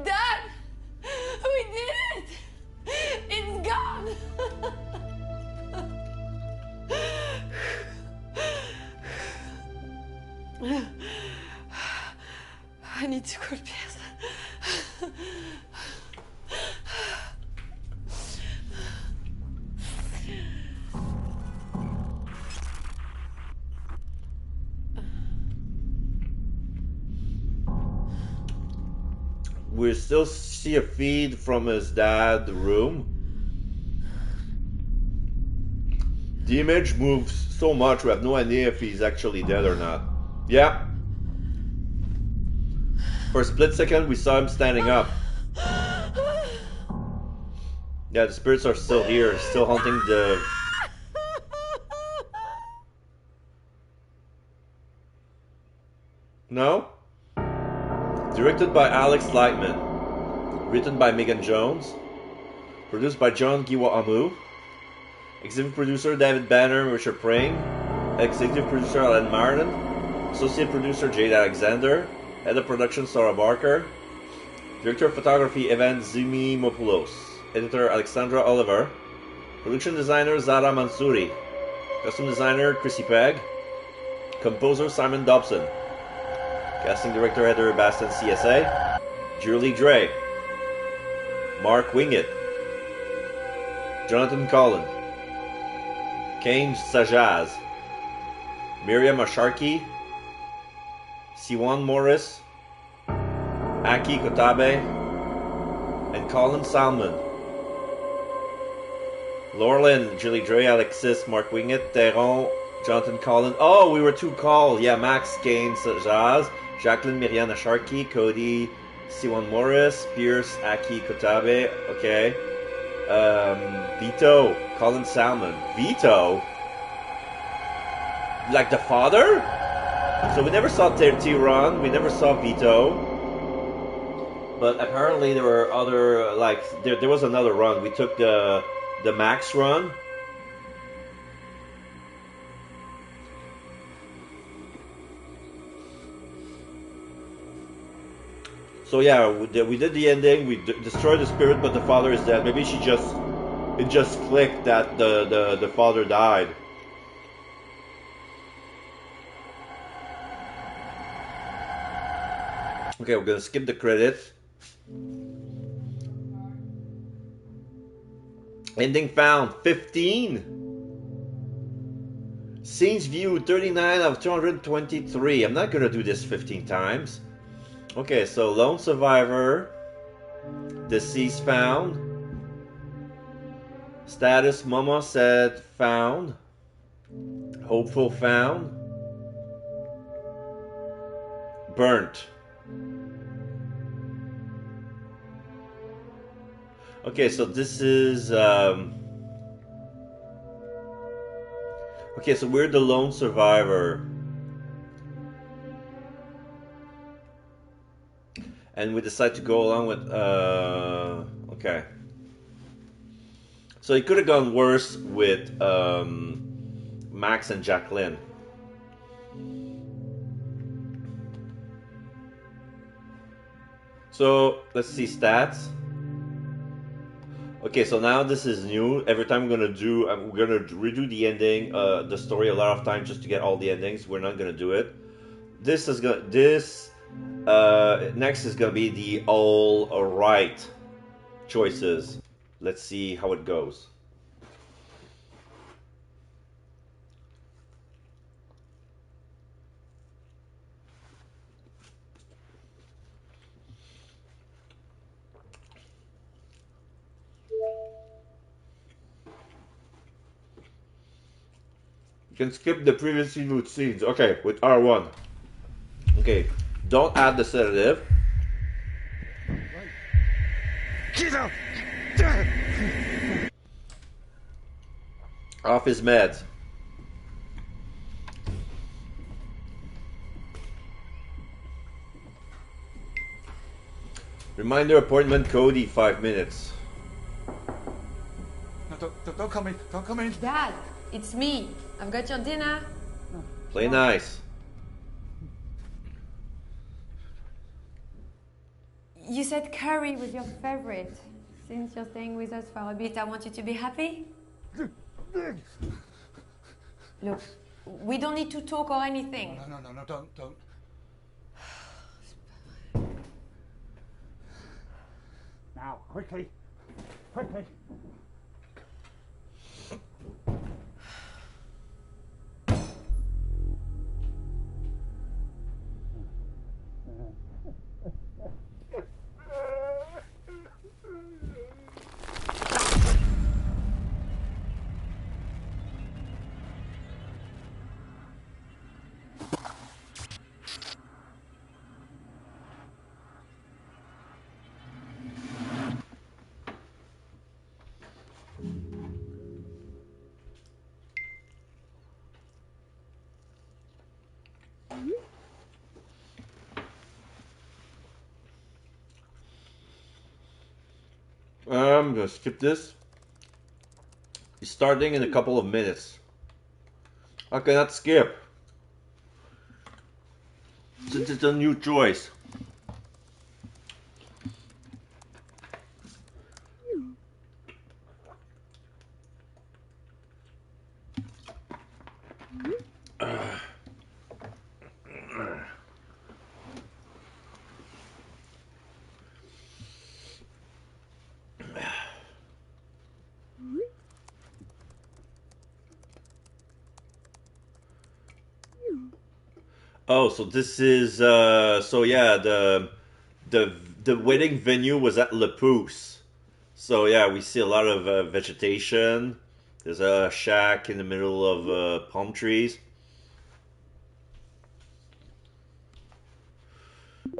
Dad! We did it! It's gone! I need to call Pierre. We still see a feed from his dad's room. The image moves so much we have no idea if he's actually dead or not. Yeah. For a split second we saw him standing up. Yeah, the spirits are still here, still haunting the... No? Directed by Alex Lightman. Written by Megan Jones. Produced by John Giwa-Amu. Executive producer David Banner and Richard Prang. Executive producer Alan Martin. Associate producer Jade Alexander. Head of production Sarah Barker. Director of photography Evan Zimimopoulos. Editor Alexandra Oliver. Production designer Zara Mansouri. Costume designer Chrissy Pegg. Composer Simon Dobson. Casting director Heather Baston CSA. Julie Dre. Mark Wingett. Jonathan Collin. Kane Sajaz. Miriam Asharki. Siwan Morris. Aki Kotabe. And Colin Salmon. Laurelyn, Julie Dre, Alexis, Mark Wingett, Theron, Jonathan Collin. Oh, we were too called. Yeah, Max Kane Sajaz. Jacqueline Miriam Asharki. Cody Siwan Morris. Pierce Aki Kotabe. Okay. Vito, Colin Salmon. Vito? Like the father? So we never saw Tyron, we never saw Vito. But apparently there were other, like, there was another run. We took the Max run. So yeah, we did the ending. We destroyed the spirit, but the father is dead. Maybe it just clicked that the father died. Okay, we're gonna skip the credits. Ending found 15. Scenes viewed 39 of 223. I'm not gonna do this 15 times. Okay, so lone survivor, deceased found, status Mama said found, hopeful found, burnt. Okay, so this is okay, so we're the lone survivor. And we decide to go along with, okay. So it could have gone worse with Max and Jacqueline. So let's see stats. Okay, so now this is new. Every time we're gonna redo the ending, the story a lot of times just to get all the endings. We're not gonna do it. Next is gonna be the all right choices. Let's see how it goes. You can skip the previously viewed scenes. Okay, with R1. Okay, don't add the sedative. Get out! Off his meds. Reminder appointment Cody 5 minutes. No, don't come in. Don't come in. Dad, it's me. I've got your dinner. Play nice. You said curry was your favorite. Since you're staying with us for a bit, I want you to be happy. Look, we don't need to talk or anything. No, don't. Now, quickly. I'm gonna skip this. It's starting in a couple of minutes. I cannot skip. It's a new choice. Oh, so this is so yeah, the wedding venue was at Le Pouce. So yeah, we see a lot of vegetation. There's a shack in the middle of palm trees.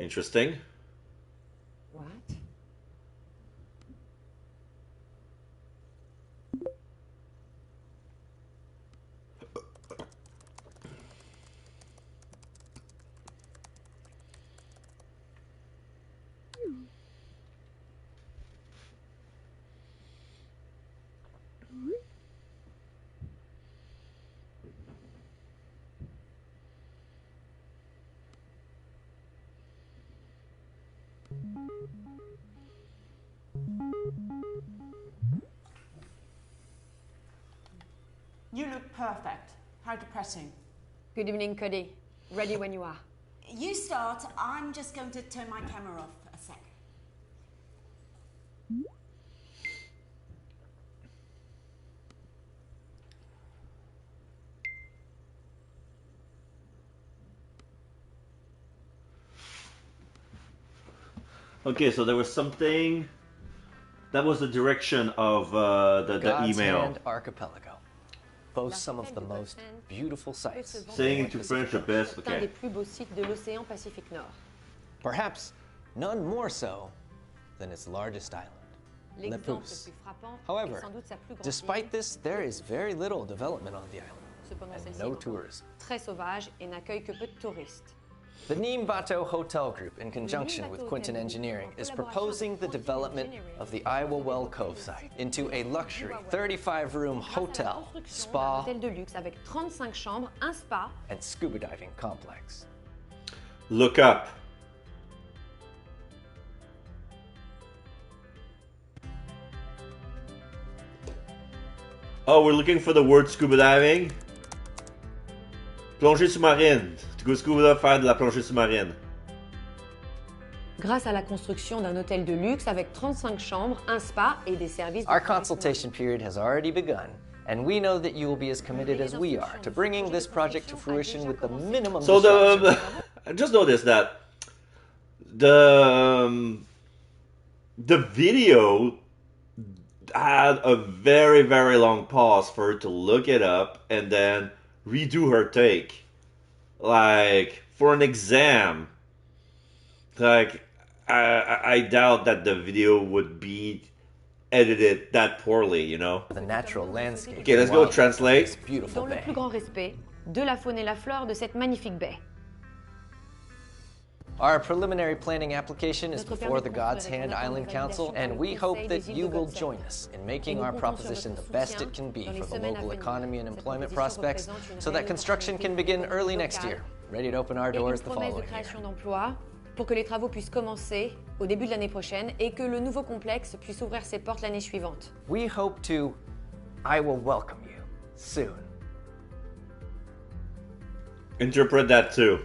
Interesting. What? You look perfect. How depressing. Good evening, Cody. Ready when you are. You start. I'm just going to turn my camera off a sec. Okay, so there was something. That was the direction of the God's email. Hand Archipelago boasts some of the most beautiful sights. Saying to French the best. Un Okay. des plus beaux sites de l'océan Pacifique Nord. Perhaps none more so than its largest island, Le L'exemple le Pouce. plus frappant est However, sans doute sa plus grande despite île. this, there is very little development on the island, Cependant, and celle-ci no est encore tourism. très sauvage et n'accueille que peu de touristes. The Nîmes Bateau Hotel Group, in conjunction with Quinton Engineering, is proposing the development of the Iowa Well Cove site into a luxury 35-room hotel, Un spa, hôtel de luxe avec 35 chambres, un spa. and scuba diving complex. Look up. Oh, we're looking for the word scuba diving. Plongée sous-marine. To go scuba faire de la plongée sous-marine. Grâce à la construction d'un hôtel de luxe avec 35 chambres, un spa et des services de Our tourisme. consultation period has already begun, and we know that you will be as committed as we are to bringing this project to fruition with the minimum So disruption. I just noticed that the video had a very, very long pause for her to look it up and then redo her take. Like, for an exam. Like, I doubt that the video would be edited that poorly, you know? The natural landscape. Okay, let's go translate. This beautiful Dans le bay. plus grand respect de la faune et la flore de cette magnifique baie. Our preliminary planning application is Notre before permis the de God's construire Hand est Island en Council, validation and par we le hope Conseil that des îles you de will God's join Hand. us in Et making nous our comptons sur proposition the votre best soutien it can be dans les for the semaines à local venir. economy and Cette employment proposition prospects représente une so that réelle construction can opportunité begin early locale next year, ready to open our et une doors the promesse de following year. création d'emplois pour que les travaux puissent commencer au début de l'année prochaine et que le nouveau complexe puisse ouvrir ses portes l'année suivante. We hope to, I will welcome you soon. Interpret that too.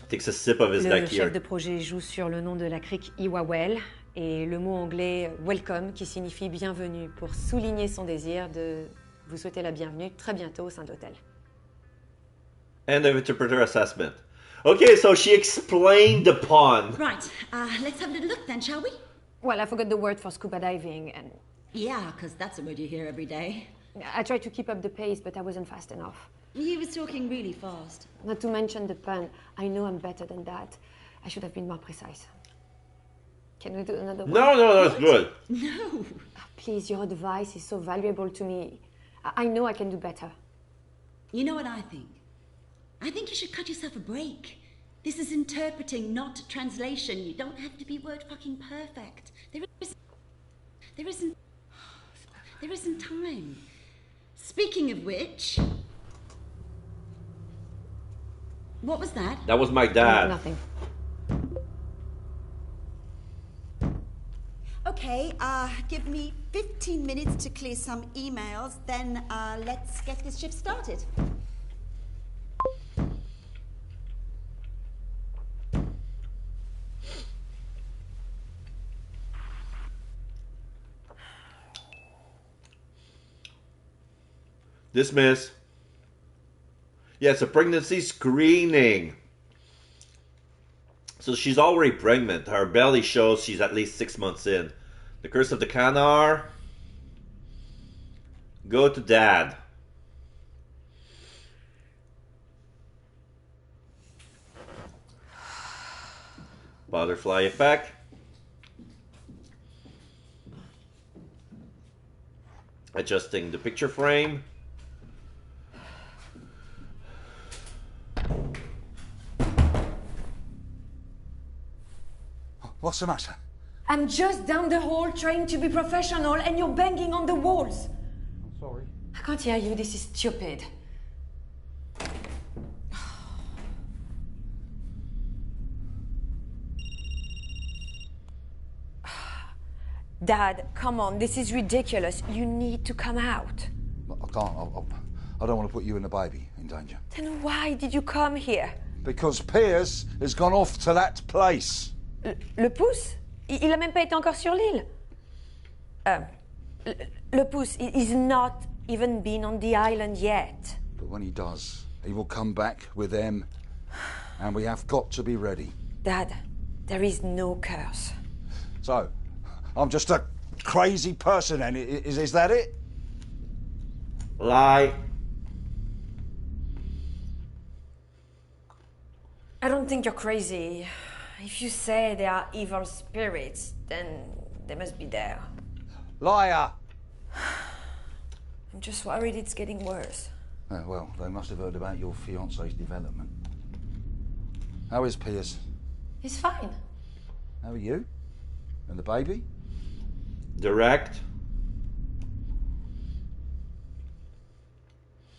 Takes a sip of his Le deck chef here. de projet joue sur le nom de la crique Iwawel et le mot anglais welcome qui signifie bienvenue pour souligner son désir de vous souhaiter la bienvenue très bientôt au sein de l'hôtel. End of interpreter assessment. Okay, so she explained the pun. Right, let's have a little look then, shall we? Well, I forgot the word for scuba diving and Yeah, because that's a word you hear every day. I tried to keep up the pace, but I wasn't fast enough. He was talking really fast. Not to mention the pun. I know I'm better than that. I should have been more precise. Can we do another one? No, that's good. No. Please, your advice is so valuable to me. I know I can do better. You know what I think? I think you should cut yourself a break. This is interpreting, not translation. You don't have to be word fucking perfect. There isn't time. Speaking of which, what was that? That was my dad. Nothing. Okay, give me 15 minutes to clear some emails, then let's get this shift started. Dismiss. Yeah, it's a pregnancy screening. So she's already pregnant. Her belly shows she's at least 6 months in. The Curse of the Canard. Go to Dad. Butterfly effect. Adjusting the picture frame. What's the matter? I'm just down the hall trying to be professional and you're banging on the walls. I'm sorry. I can't hear you. This is stupid. Dad, come on. This is ridiculous. You need to come out. I can't. I don't want to put you and the baby in danger. Then why did you come here? Because Piers has gone off to that place. Le pouce? Il a même pas été encore sur l'île. Le pouce, he's not even been on the island yet. But when he does, he will come back with them. And we have got to be ready. Dad, there is no curse. So, I'm just a crazy person then, is that it? Lie. I don't think you're crazy. If you say they are evil spirits, then they must be there. Liar! I'm just worried it's getting worse. Well, they must have heard about your fiancé's development. How is Piers? He's fine. How are you? And the baby? Direct.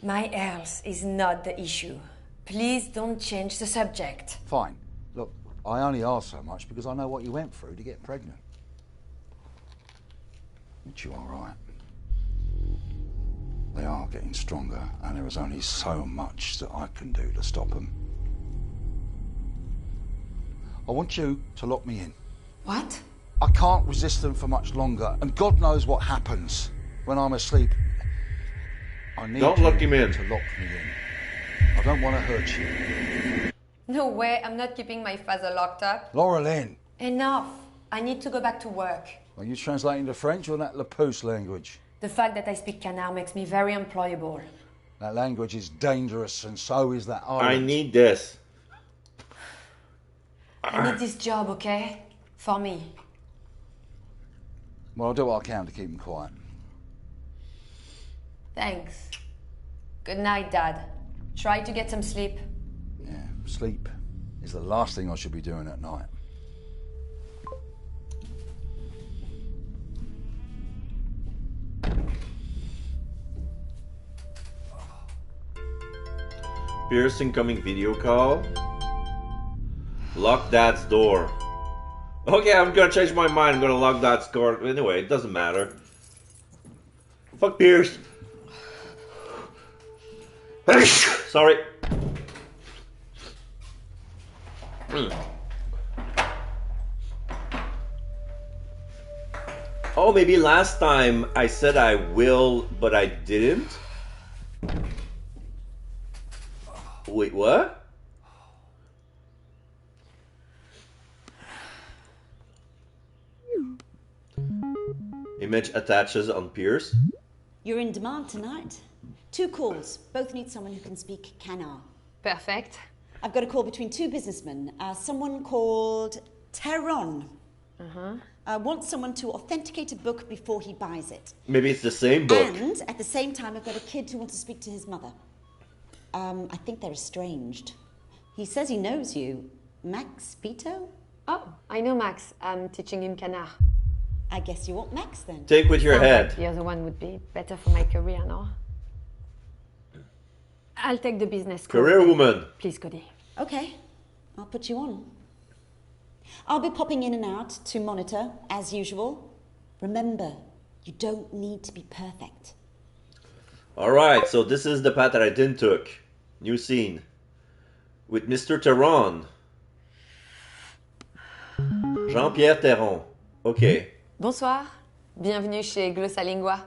My health is not the issue. Please don't change the subject. Fine. Look, I only ask so much because I know what you went through to get pregnant. But you're all right. They are getting stronger, and there is only so much that I can do to stop them. I want you to lock me in. What? I can't resist them for much longer, and God knows what happens when I'm asleep. I need Don't you lock him in. to lock me in. I don't want to hurt you. No way, I'm not keeping my father locked up. Laura Lynn, Enough. I need to go back to work. are you translating to French or that Le Pouce language? The fact that I speak Canard makes me very employable. That language is dangerous, and so is that I island. need this. I need this job, okay? For me. Well, I'll do what I can to keep them quiet. Thanks. Good night, Dad. Try to get some sleep. Yeah, sleep is the last thing I should be doing at night. Pierce incoming video call. Lock Dad's door. Okay, I'm gonna change my mind. I'm gonna lock Dad's door. Anyway, it doesn't matter. Fuck Pierce. Sorry. Oh, maybe last time I said I will, but I didn't? Wait, what? Image attaches on Pierce. You're in demand tonight. 2 calls. Both need someone who can speak Canard. Perfect. I've got a call between 2 businessmen. Someone called Teron. Wants someone to authenticate a book before he buys it. Maybe it's the same book. And at the same time, I've got a kid who wants to speak to his mother. I think they're estranged. He says he knows you. Max Vito? Oh, I know Max. I'm teaching him canard. I guess you want Max then. Take with your Sounds head. like the other one would be better for my career, no? I'll take the business call. Career woman. Please, Cody. Okay, I'll put you on. I'll be popping in and out to monitor, as usual. Remember, you don't need to be perfect. Alright, so this is the path that I didn't took. New scene. With Mr. Theron. Jean-Pierre Theron. Ok. Bonsoir. Bienvenue chez Glossalingua.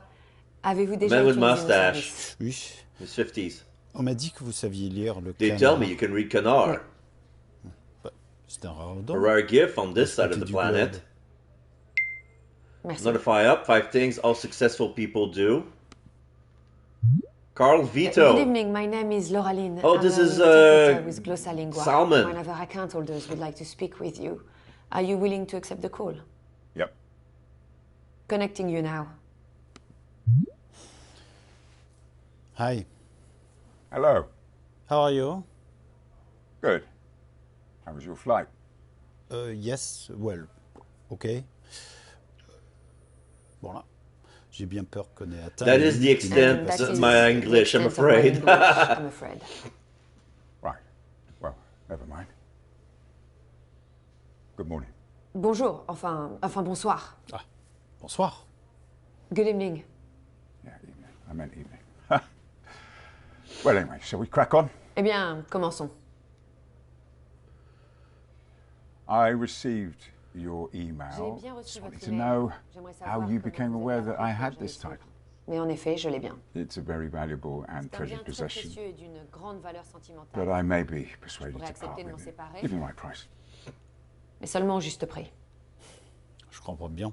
Avez-vous déjà Man with utilisé nos mustache. services? Oui. His 50s. On m'a dit que vous saviez lire le They canard. tell me you can read Canard. C'est un rare A don. rare gift on this side of Côté the du planet. globe. Merci. Notify up 5 things all successful people do. Carl Vito. Good evening, my name is Lauraline. Oh, I'm this an is, interpreter with Glossalingua. Salmon. One of our account holders would like to speak with you. Are you willing to accept the call? Yep. Connecting you now. Hi. Hello. How are you? Good. How was your flight? Yes, well, ok. Voilà. J'ai bien peur qu'on ait atteint. That is the extent That of is my the English, I'm extent of my afraid. English, I'm afraid. Right. Well, never mind. Good morning. Bonjour, enfin bonsoir. Ah, bonsoir. Good evening. Yeah, evening. I meant evening. Well, anyway, shall we crack on? Eh bien, commençons. I received your email. J'ai bien reçu Just votre wanted to email. know J'aimerais how savoir you comment became vous aware avez that I appris had que je this l'ai su. title. Mais en effet, je l'ai bien. It's a very valuable and C'est un bien treasured très possession précieux et d'une grande valeur sentimentale. that I may be Je persuaded pourrais to part accepter de m'en with. séparer, Give me my price. mais seulement au juste prix. Je comprends bien.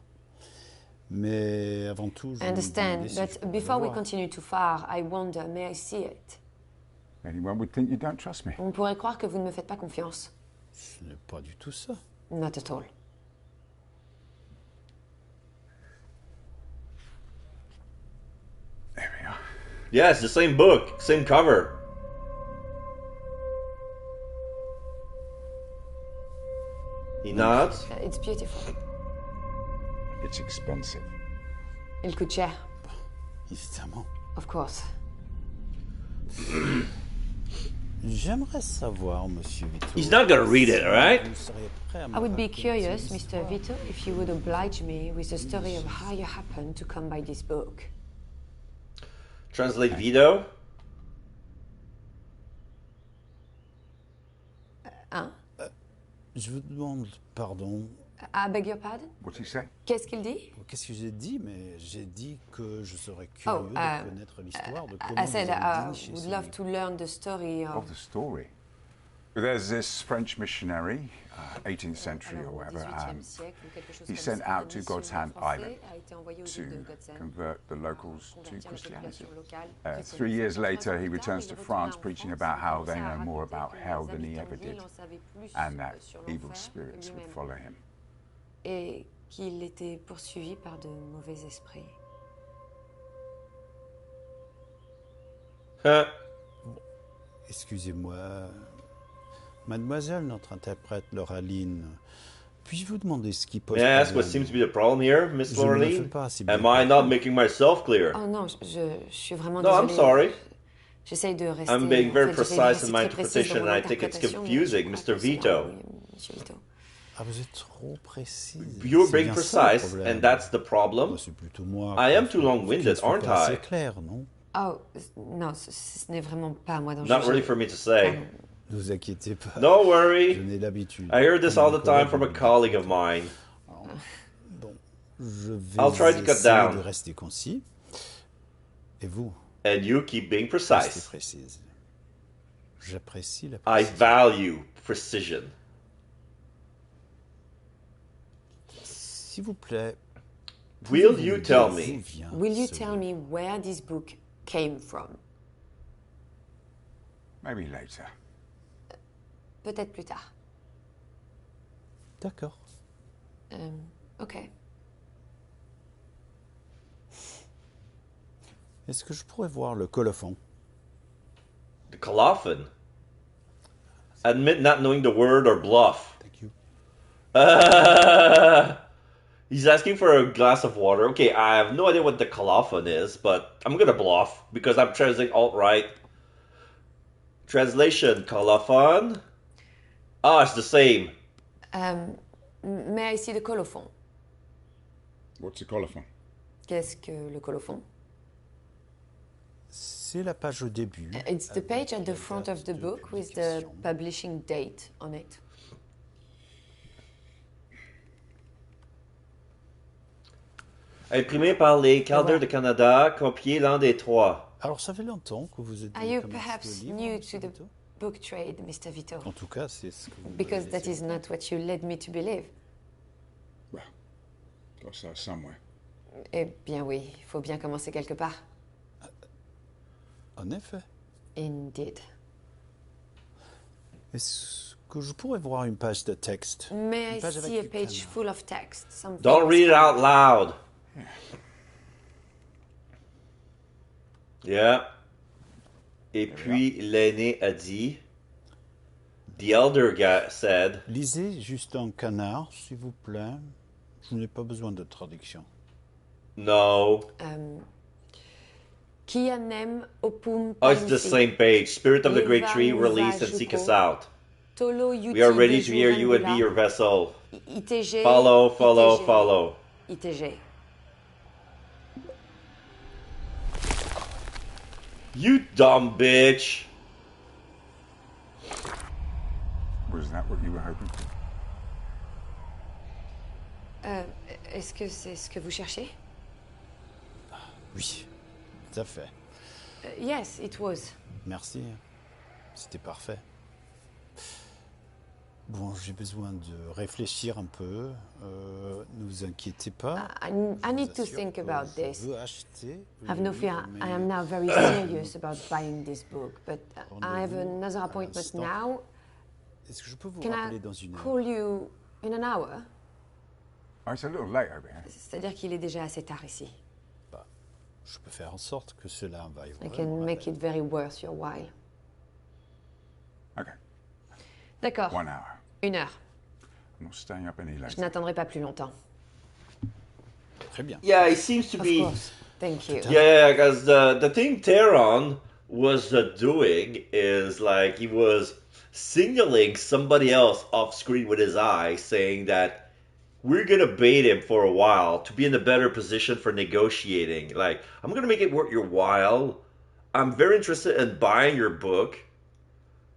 Mais avant tout, je I understand, me demandais si je but pouvais before we l'avoir. continue too far, I wonder, may I see it? Anyone would think you don't trust me. On pourrait croire que vous ne me faites pas confiance. Ce n'est pas du tout ça. Not at all. There we are. Yeah, it's the same book, same cover. He nods. It's beautiful. It's expensive. Il coûte cher. Évidemment. Of course. J'aimerais savoir, Monsieur Vito. He's not gonna read it, si right? vous seriez prêt à me I would be raconter curious, cette Mr. histoire. Vito, if you would oblige me with the story of how you happened to come by this book. Translate Vito. Hein? Je vous demande pardon. I beg your pardon? What's he say? Qu'est-ce qu'il dit? Qu'est-ce que j'ai dit? Mais j'ai dit que je serais Oh, curieux de connaître l'histoire de comment I said vous avez I dîné chez would ce love mec. to learn the story Of of... the story. There's this French missionary, 18th century or whatever. He sent out to God's Hand Island to convert the locals to Christianity. 3 years later, he returns to France preaching about how they know more about hell than he ever did, and that evil spirits would follow him. Et qu'il était poursuivi par de mauvais esprits. Excusez-moi. Mademoiselle, notre interprète Lauraline, puis-je vous demander ce qui pose May I ask what problème? seems to be the problem here, Miss Je ne le fais Laureline? pas assez bien Am I not making myself clear? Oh non, je suis vraiment No, I'm désolée. sorry. J'essaye de rester... I'm being very en fait, j'essaye de precise in my rester très précise dans interpretation, mon and I think it's interprétation, mais confusing, je Mr. crois que c'est Vito. là, oui, Monsieur Vito. Ah, vous êtes trop précise. You're C'est being bien ça, le precise, problème. and that's the problem. Bah, c'est plutôt moi. I am qui too ne long-winded, suis aren't pas I? assez clair, non? Oh, non, ce n'est vraiment pas à moi d'en Not juger. really for me to say. Pardon. Ne vous inquiétez pas. No worry. Je n'ai l'habitude. I hear this Comme all mon the time collègue from a me dit. colleague of mine. Bon, je vais I'll try to cut essayer down. de rester concis. Et vous, And you keep being restez precise. précise. J'apprécie la I précision. value precision. S'il vous plaît, Will pouvez-vous you me tell dire me? d'où vient Will you ce tell me where this book came from? Maybe later. Peut-être plus tard. D'accord. Ok. Est-ce que je pourrais voir le colophon? The colophon. Admit not knowing the word or bluff. Thank you. He's asking for a glass of water. Okay, I have no idea what the colophon is, but I'm gonna bluff because I'm translating alt-right. Translation, colophon. Ah, it's the same. May I see the colophon? What's a colophon? Qu'est-ce que le colophon? C'est la page au début. It's the page at the front of the book with the publishing date on it. Imprimé par les Calder de Canada, copié l'an des trois. Alors, ça fait longtemps que vous êtes... Are you perhaps new to the book trade, Mr. Vito? En tout cas, c'est ce que vous Because that is not what you led me to believe. Well, got to start somewhere. Eh bien oui, il faut bien commencer quelque part. En effet. Indeed. Est-ce que je pourrais voir une page de texte? May I see a page full of text? Don't read it out loud. Yeah. Et puis l'aîné a dit, the elder guy said, lisez juste un canard, s'il vous plaît. Je n'ai pas besoin de traduction. No. Kianem opum Oh, it's the same page. Spirit of the great tree, release and seek us out. We are ready to hear you and be your vessel. ITG. Follow, follow, ITG, follow. ITG. You dumb bitch. Was that what you were hoping for? Est-ce que c'est ce que vous cherchez? Oui, tout à fait. Yes, it was. Merci. C'était parfait. Bon, j'ai besoin de réfléchir un peu. Ne vous inquiétez pas. I need to think about this. Je veux acheter. Have no fear. I am now very serious about buying this book, but I have another appointment now. Est-ce que je peux vous Can rappeler I dans une heure? call you in an hour? Oh, it's a little late over here. C'est-à-dire qu'il est déjà assez tard ici. Je peux faire en sorte que cela vaille. I can make it very worth your while. Okay. D'accord. 1 hour. 1 heure. I'm not staying up any Je later. n'attendrai pas plus longtemps. Très bien. Yeah, it seems to Of be. course. Thank you. Yeah, because the thing Teron was doing is like he was signaling somebody else off screen with his eye, saying that we're gonna bait him for a while to be in a better position for negotiating. Like, I'm gonna make it worth your while. I'm very interested in buying your book,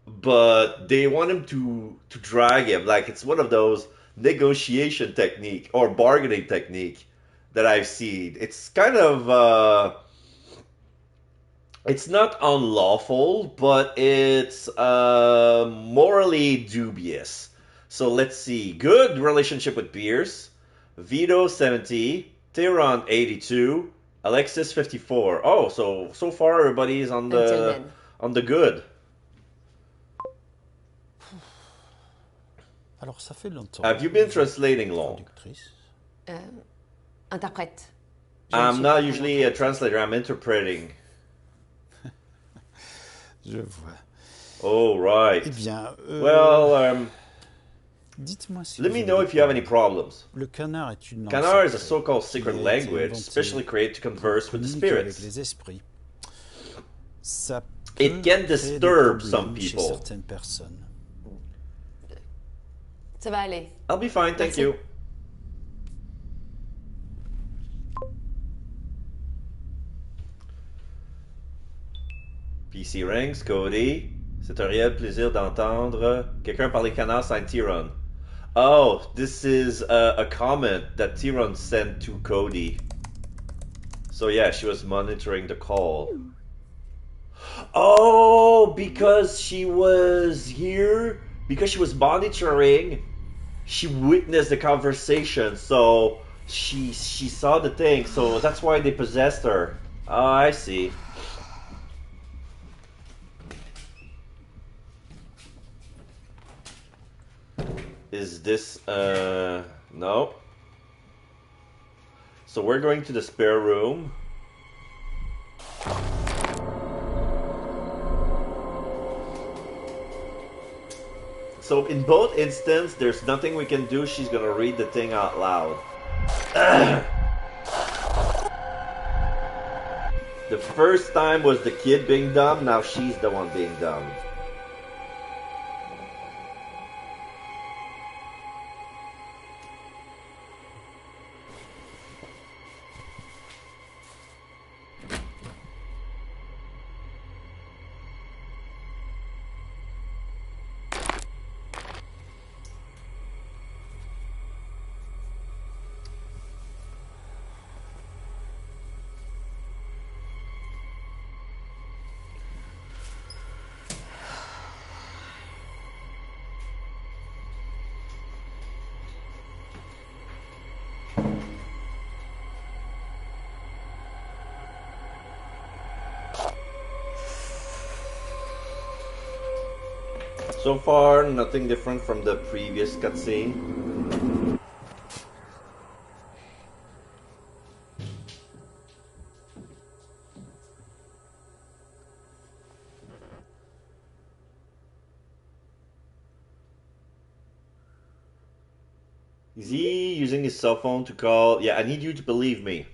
but they want him to drag him. Like, it's one of those negotiation technique or bargaining technique that I've seen. It's kind of it's not unlawful, but it's morally dubious. So let's see. Good relationship with Pierce. Vito 70. Teron 82. Alexis 54. Oh, so far everybody's on the good. Alors ça fait longtemps. Have you been translating long? Interprète. I'm not usually a translator. I'm interpreting. Je vois. Oh, right. Eh bien, well, dites-moi si let me know if you have any problems. Le canard est une langue Canard is a secrète so-called secret qui a été language, inventée specially created to converse with the pour communiquer avec spirits. les esprits. Ça It peut can créer des disturb some problèmes chez people. certaines personnes. Ça va aller. I'll be fine, thank Merci. you. PC Ranks, Cody. C'est un réel plaisir d'entendre quelqu'un parler canard sans Tyron. Oh, this is a comment that Tyron sent to Cody. So yeah, she was monitoring the call. Oh, because she was here, because she was monitoring, she witnessed the conversation, so she saw the thing, so that's why they possessed her. Oh, I see. Is this, no. So we're going to the spare room. So in both instances, there's nothing we can do. She's gonna read the thing out loud. The first time was the kid being dumb, now she's the one being dumb. So far, nothing different from the previous cutscene. Is he using his cell phone to call? Yeah, I need you to believe me.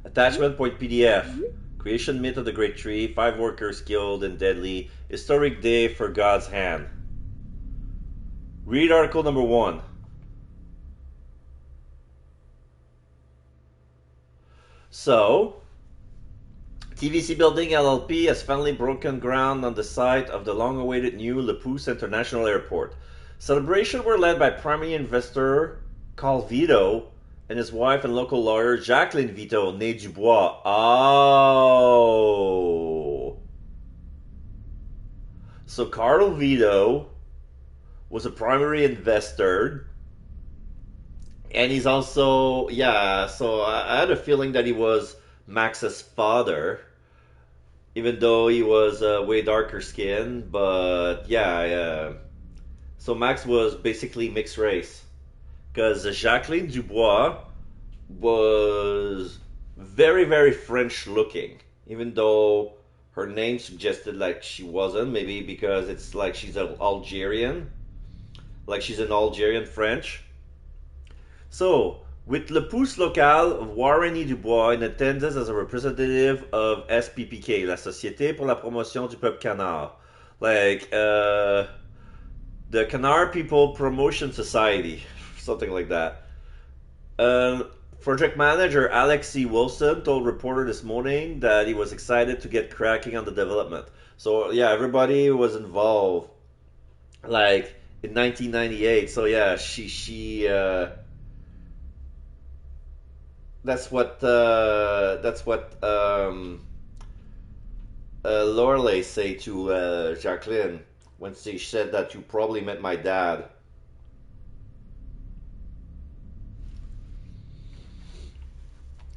Attachment.pdf. Creation myth of the Great Tree. 5 workers killed and deadly. Historic day for God's hand. Read article number 1. So, TVC Building LLP has finally broken ground on the site of the long-awaited new Le Pouce International Airport. Celebrations were led by primary investor Carl Vito and his wife and local lawyer Jacqueline Vito, née Dubois. Oh. So Carl Vito was a primary investor. And he's also, yeah, so I had a feeling that he was Max's father. Even though he was way darker skin. But yeah, so Max was basically mixed race. Because Jacqueline Dubois was very, very French looking. Even though her name suggested like she wasn't. Maybe because it's like she's an Algerian. Like she's an Algerian French. So, with Le Pouce Local of Warren Dubois in attendance as a representative of SPPK, la Société pour la Promotion du Peuple Canard. Like, the Canard People Promotion Society. Something like that. Project manager Alex C. Wilson told reporter this morning that he was excited to get cracking on the development. So yeah, everybody was involved, like in 1998. So yeah, she that's what Lorelei say to Jacqueline when she said that you probably met my dad.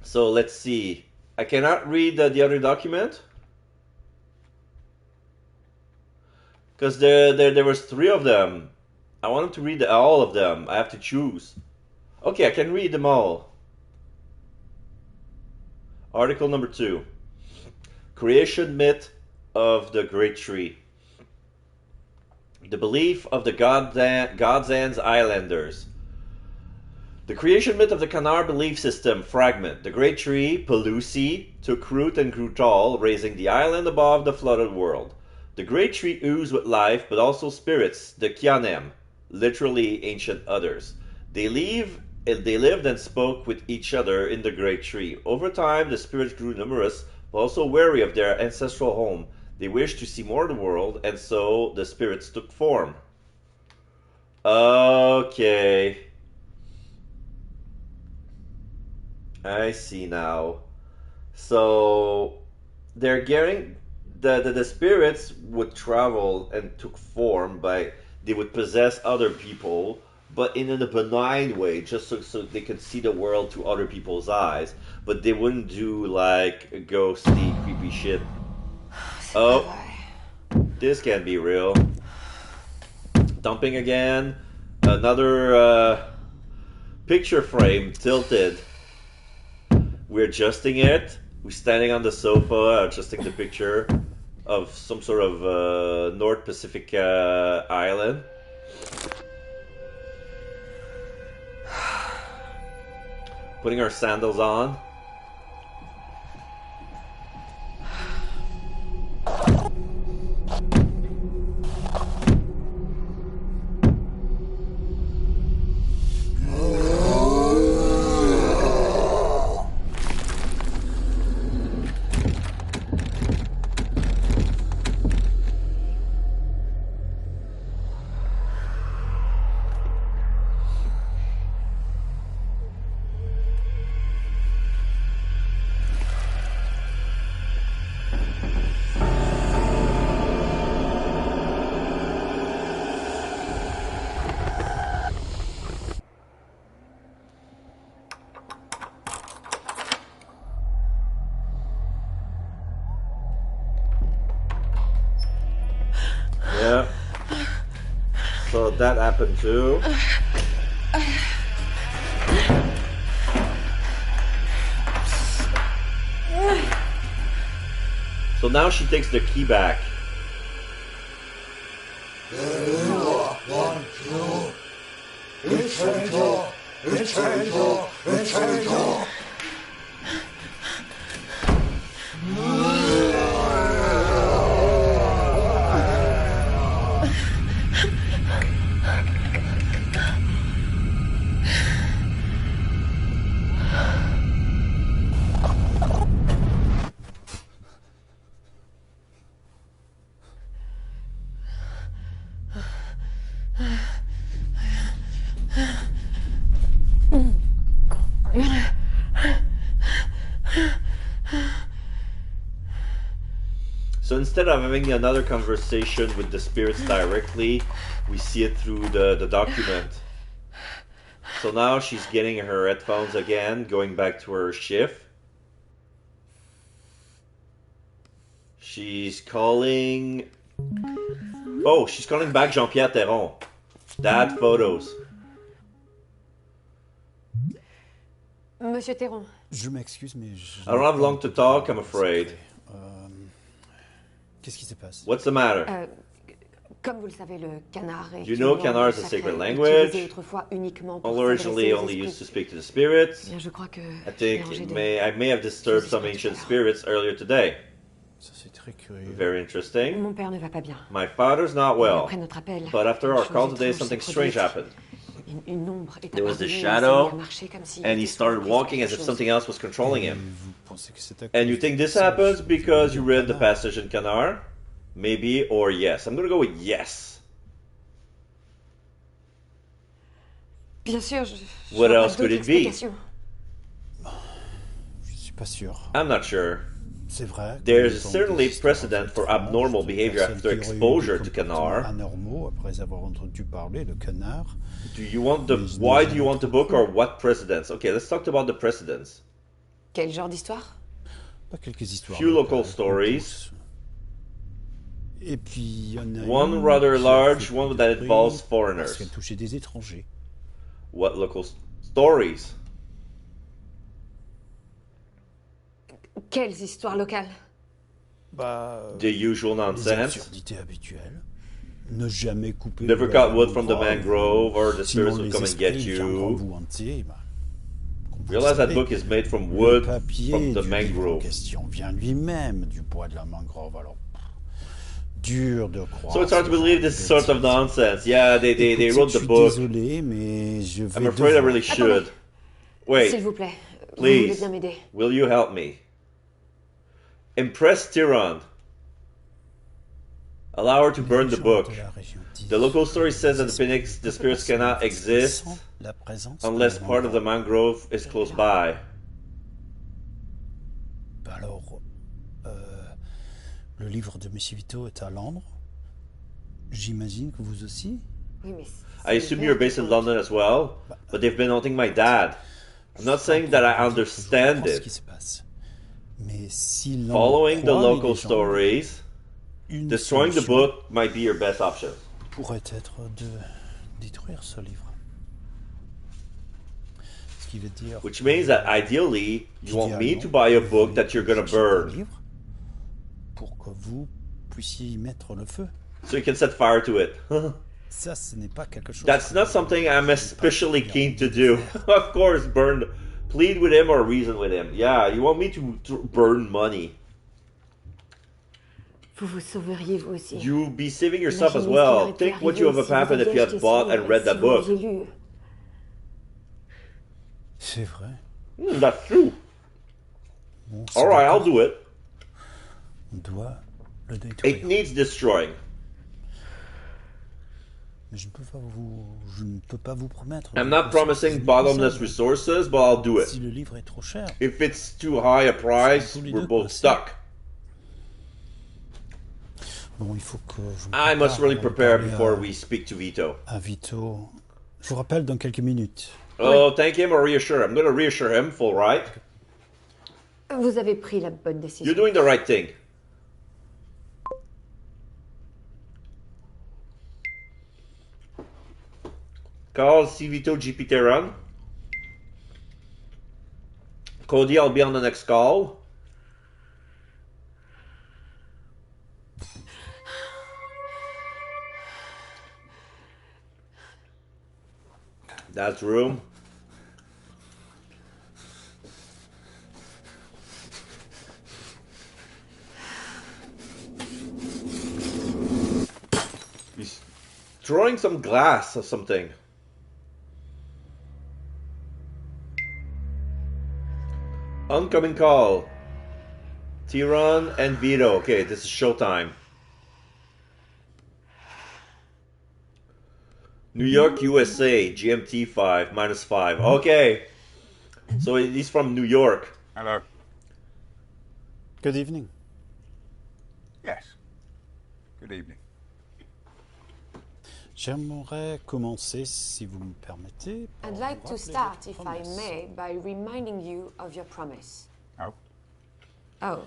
So let's see. I cannot read the other document because there was 3 of them. I wanted to read all of them. I have to choose. Okay, I can read them all. Article number 2. Creation myth of the Great Tree. The belief of the Godsends Islanders. The creation myth of the Canard belief system fragment. The Great Tree, Pelusi, took root and grew tall, raising the island above the flooded world. The Great Tree oozed with life, but also spirits, the Kianem, literally ancient others. They lived and spoke with each other in the Great Tree. Over time, the spirits grew numerous, but also wary of their ancestral home. They wished to see more of the world, and so the spirits took form. Okay. I see now. So they're getting the spirits would travel and took form by they would possess other people, but in a benign way, just so they could see the world through other people's eyes. But they wouldn't do like ghostly, creepy shit. Oh, this can't be real. Dumping again. Another picture frame tilted. We're adjusting it. We're standing on the sofa, adjusting the picture. of some sort of North Pacific island. Putting our sandals on. Yeah. So that happened too. So now she takes the key back. So instead of having another conversation with the spirits directly, we see it through the document. So now she's getting her headphones again, going back to her shift. She's calling... Oh, she's calling back Jean-Pierre Théron. Dad photos. Monsieur Théron. Je m'excuse, mais I don't have long to talk, I'm afraid. Qu'est-ce qui se passe? What's the matter? Comme vous le savez, le canard est You know, canard is a sacred language. Originally only used to speak to the spirits. Je crois que I think I may have disturbed some ancient spirits earlier today. Ça, c'est très curieux. Very interesting. Mon père ne va pas bien. My father's not well. Après notre appel, But after our call today, something strange happened. Une ombre est There was this apparue, shadow, il s'est mis à marcher comme si and he started walking as if something else was controlling him. Vous pensez que c'est à And you cause think du this happens passage because you du read the canard? passage in Canard? Maybe, or yes. I'm gonna go with yes. Bien sûr, What vois else pas could d'autre it be? explication. Je suis pas sûr. I'm not sure. C'est vrai. que There's dans certainly des histoires precedent for étranges abnormal de behavior personnes after qui auraient eu exposure des to comportements Canard. anormaux après avoir entendu parler le canard. Do you want the why do you want the book or what precedents? Okay, let's talk about the precedents. Quel genre d'histoire? Pas quelques histoires. Few local locales, stories. Et puis il y en a One une rather qui a large, fait one that bruit involves parce foreigners. qu'elle touchait des étrangers. What local stories? Quelles histoires locales? Bah, The usual les nonsense. absurdités habituelles. Ne jamais couper Never le cut bois wood de from the mangrove, or the sinon spirits will les come and get esprits viendront you. vous hanter. Bah, comme vous Realize that savez, book is made from le wood papier from the du livre en mangrove. question vient lui-même du bois de la mangrove. Alors, dur de croire. So it's hard to believe this sort of nonsense. Yeah, they Écoutez, wrote je the suis book. désolé, mais je vais I'm afraid I devoir- really should. Wait, S'il vous plaît, vous voulez please, bien m'aider? will you help me? Impress Tyron. Allow her to burn the book. de la région dit- The local story says that the spirits cannot exist Sans la présence de unless la part of the mangrove. mangrove is close by. Alors, le livre de Monsieur Vito est à Londres. J'imagine que vous aussi. Oui, mais I assume you're based in London as well, but they've been haunting my dad. I'm not saying that I understand Je comprends ce qui it. se passe. Mais si l'on Following the croit les local légendes, stories, une destroying the solution book might be your best option. pourrait être de détruire ce livre. Ce qui veut dire Which means that ideally, you want me to buy a book that you're gonna burn. livre pour que vous puissiez y mettre le feu. So you can set fire to it. Ça, ce n'est pas quelque chose. That's not something I'm especially keen to do. Of course, plead with him or reason with him. Yeah, you want me to burn money. Vous vous sauveriez vous aussi. You be saving yourself as well. Think what you have happened if you had bought and read that book. C'est vrai. That's true. Bon, alright, I'll do it. On doit le détruire. It needs destroying. Mais je ne peux pas vous promettre. I'm not promising bottomless resources, but I'll do it. Si le livre est trop cher. If it's too high a price, we're both stuck. Bon, il faut que I must really prepare before we speak to Vito. À Vito. Je vous rappelle dans quelques minutes. Oh, thank him or reassure him. I'm going to reassure him, full right. Vous avez pris la bonne décision. You're doing the right thing. Call see Vito GP Tehran. Cody, I'll be on the next call. That's room. He's throwing some glass or something. Oncoming call. Tehran and Vito. Okay, this is showtime. New York, USA, GMT 5, -5. Okay. So he's from New York. Hello. Good evening. Yes. Good evening. J'aimerais commencer, si vous me permettez. I'd like to start, if I may, by reminding you of your promise. Oh. Oh.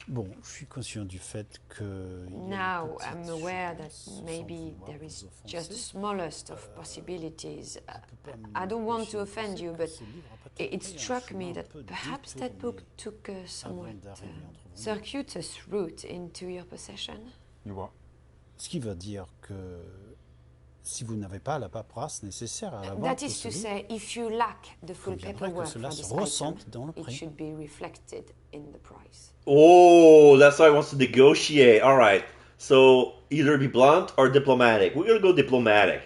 Bon, je suis conscient du fait que. Now I'm aware that maybe there is just the smallest of possibilities. I don't want to offend you, but it struck me that perhaps that book took a somewhat circuitous route into your possession. You what? Ce qui veut dire que si vous n'avez pas la paperasse nécessaire à la vente That is to say, if you lack the full paperwork for this item, it should be reflected in the price. Oh, that's why he wants to negotiate. All right. So either be blunt or diplomatic. We're going to go diplomatic.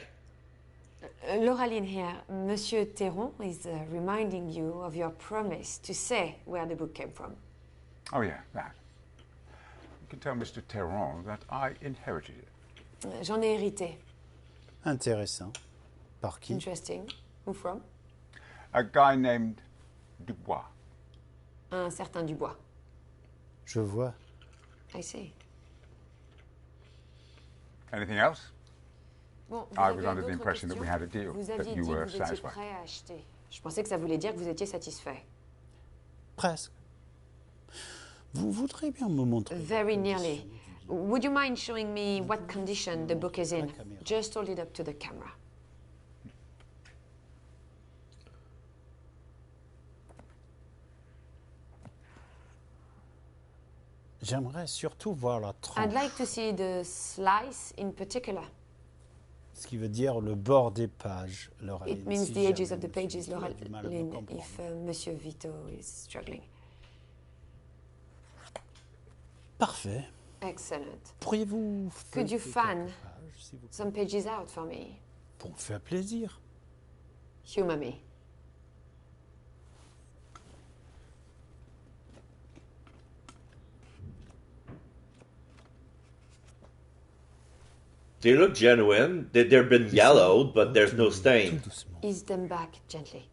Lauraline here. Monsieur Theron is reminding you of your promise to say where the book came from. Oh, yeah, that. You can tell Mr. Theron that I inherited it. J'en ai hérité. Intéressant. Par qui? Interesting. Who from? A guy named Dubois. Un certain Dubois. Je vois. I see. Anything else? Bon, I was under the impression that we had a deal, that you were satisfied. Prêt à acheter. Je pensais que ça voulait dire que vous étiez satisfait. Presque. Vous voudriez bien me montrer? Very nearly. Would you mind showing me what condition the book is in? Just hold it up to the camera. J'aimerais surtout voir la tranche. I'd like to see the slice in particular. Ce qui veut dire le bord des pages, Lauraline. It means the edges of the pages, Lauraline, if Monsieur Vito is struggling. Parfait. Excellent. Pourriez-vous Could you fan some pages out for me? Pour me faire plaisir. Humor me. They look genuine. They've been yellowed, but there's no stain. Ease them back gently.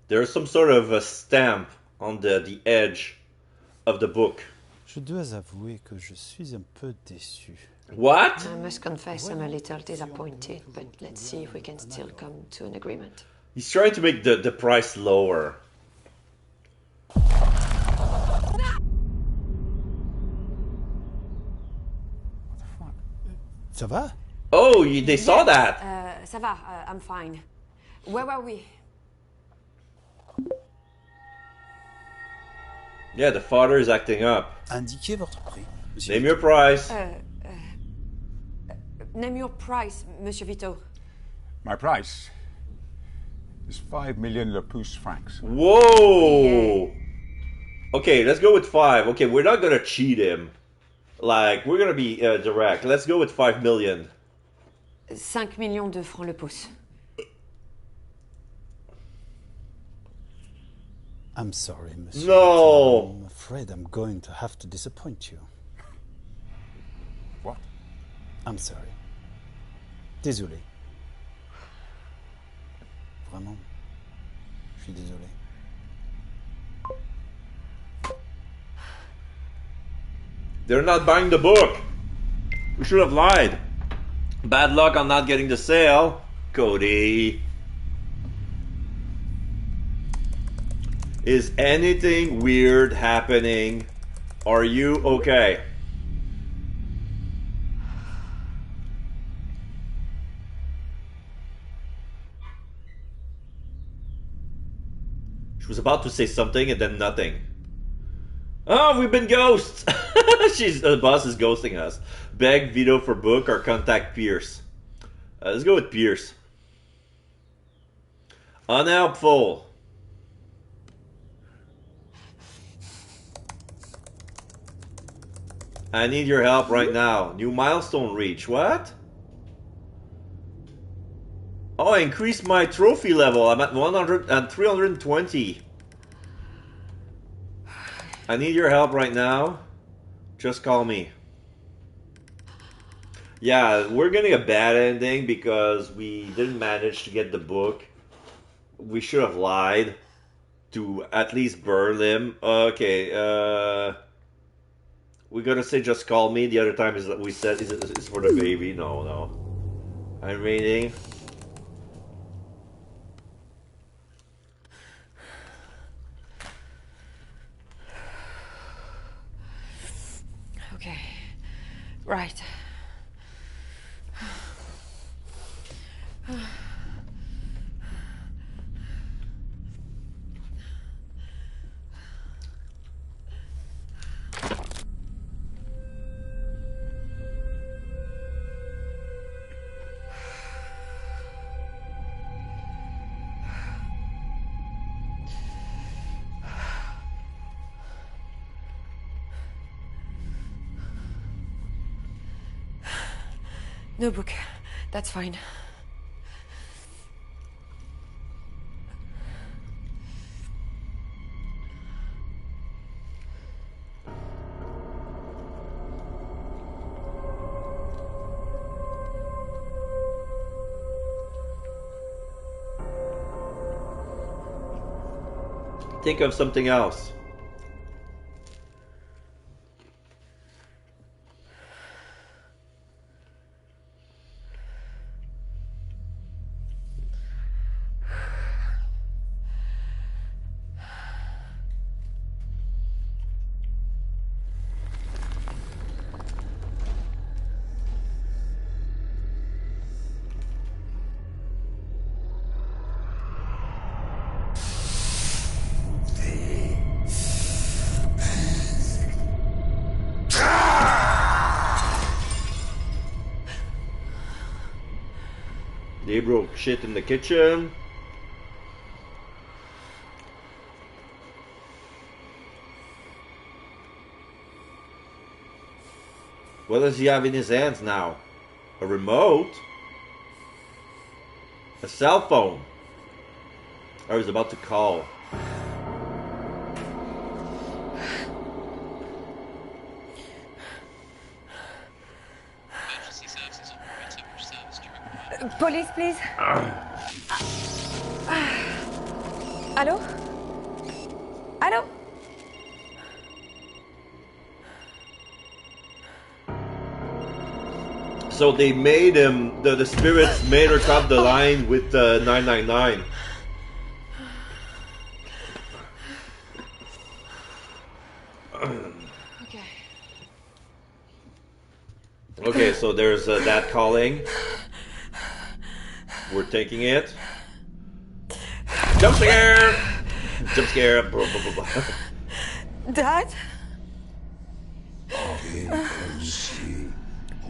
There's some sort of a stamp on the edge of the book. Je dois avouer que je suis un peu déçu. What? I must confess I'm a little disappointed, but let's see if we can still come to an agreement. He's trying to make the price lower. Ça va? Oh, they saw that. Ça va, I'm fine. Where were we? Yeah, the father is acting up. Indiquez votre prix. Name your price. Name your price, Monsieur Vito. My price is 5 million Le Pouce francs. Whoa! Yeah. Okay, let's go with 5. Okay, we're not gonna cheat him. Like, we're gonna be direct. Let's go with 5 million. 5 millions de francs le pouce. I'm sorry, Monsieur. No! I'm afraid I'm going to have to disappoint you. What? I'm sorry. Désolé. Vraiment. Je suis désolé. They're not buying the book. We should have lied. Bad luck on not getting the sale, Cody. Is anything weird happening? Are you okay? She was about to say something and then nothing. Oh, we've been ghosts! The boss is ghosting us. Beg Vito for book or contact Pierce. Let's go with Pierce. Unhelpful. I need your help right now. New milestone reach. What? Oh, I increased my trophy level. I'm at 100 and 320. I need your help right now. Just call me. Yeah, we're getting a bad ending because we didn't manage to get the book. We should have lied to at least burn him. Okay, we gotta say just call me. The other time is that we said it's for the baby. No. I'm reading. Okay. Right. No book. That's fine. Think of something else. They broke shit in the kitchen. What does he have in his hands now? A remote? A cell phone? I was about to call. Police, please. Allô? Allô? So they made him, the spirits made her top the line with 999. Okay, so there's that calling. We're taking it. Jump scare! Jump scare! Dad?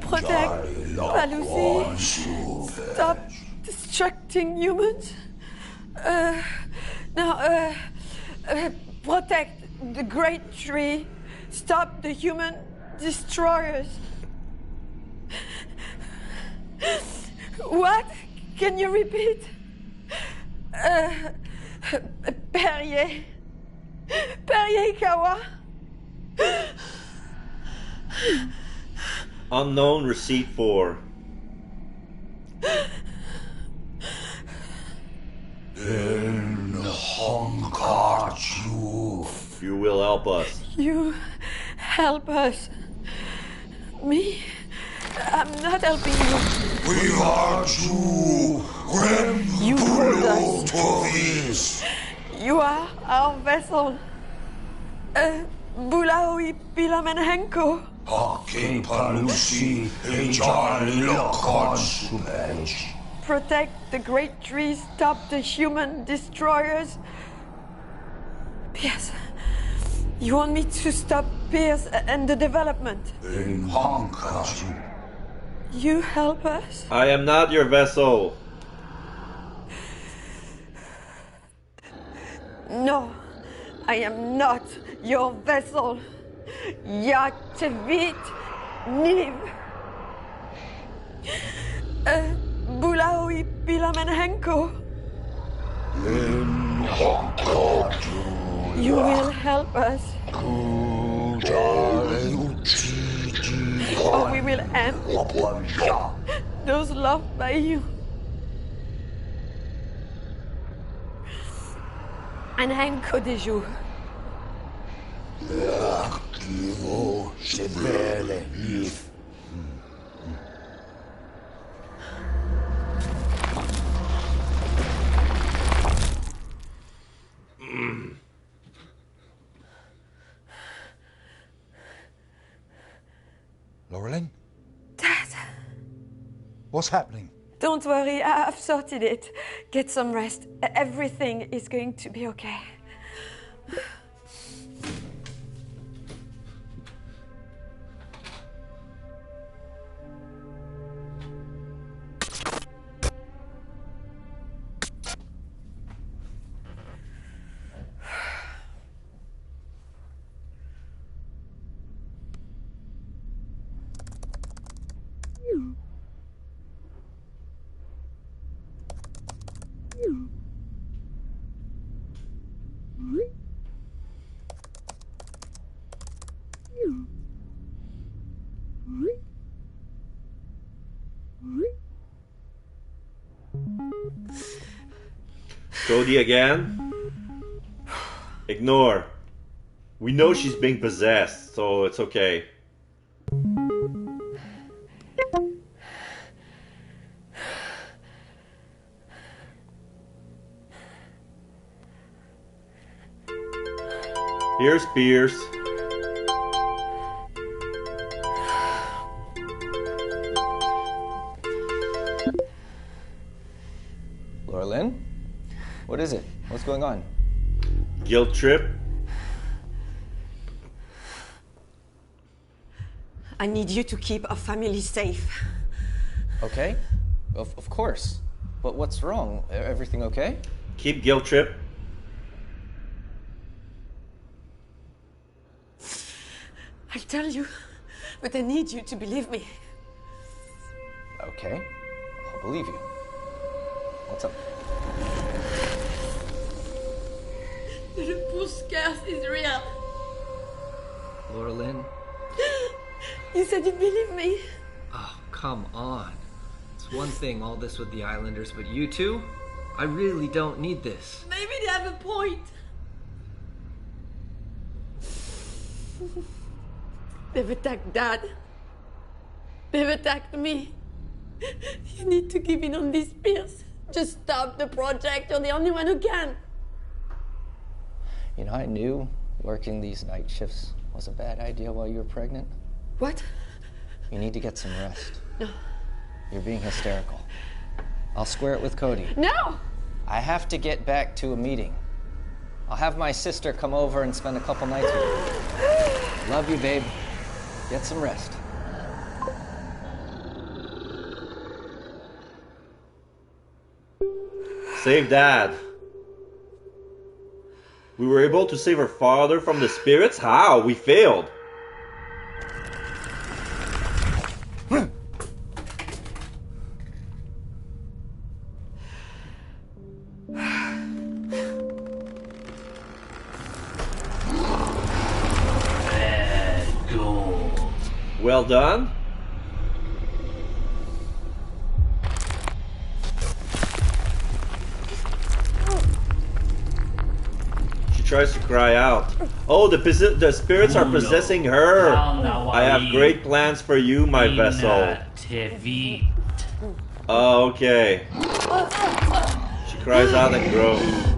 Protect Palusi. Stop destructing humans. Protect the great tree. Stop the human destroyers. What? Can you repeat? Perrier. Perrier Kawa. Unknown receipt for. You will help us. You help us. Me? I'm not helping you. We are you when You pull us. out of this. You are our vessel. Bulaui Pilamenhenko. Hake Palusi Ejali Lokon. Protect the great trees, stop the human destroyers. Pierce, you want me to stop Pierce and the development? In Honkaji. You help us? I am not your vessel. No, I am not your vessel. Yaktevit Niv. Bulaui Pilamenhenko. You will help us. Or we will end those loved by you. And Henko de jour. Laurelyn? Dad. What's happening? Don't worry, I've sorted it. Get some rest. Everything is going to be okay. Cody again? Ignore. We know she's being possessed, so it's okay. Here's Pierce. Laurelyn? What is it? What's going on? Guilt trip. I need you to keep our family safe. Okay. Of course. But what's wrong? Everything okay? Keep guilt trip. I'll tell you, but I need you to believe me. Okay. I'll believe you. What's up? The push curse is real. Laurelyn? You said you'd believe me. Oh, come on. It's one thing, all this with the Islanders, but you two? I really don't need this. Maybe they have a point. They've attacked Dad. They've attacked me. You need to give in on this, Pierce. Just stop the project. You're the only one who can. You know, I knew working these night shifts was a bad idea while you were pregnant. What? You need to get some rest. No. You're being hysterical. I'll square it with Cody. No! I have to get back to a meeting. I'll have my sister come over and spend a couple nights with you. Love you, babe. Get some rest. Save Dad. We were able to save her father from the spirits? How? We failed. Well done. She tries to cry out. Oh, the spirits are possessing her. I have great plans for you, my vessel. Oh, okay. She cries out and groans.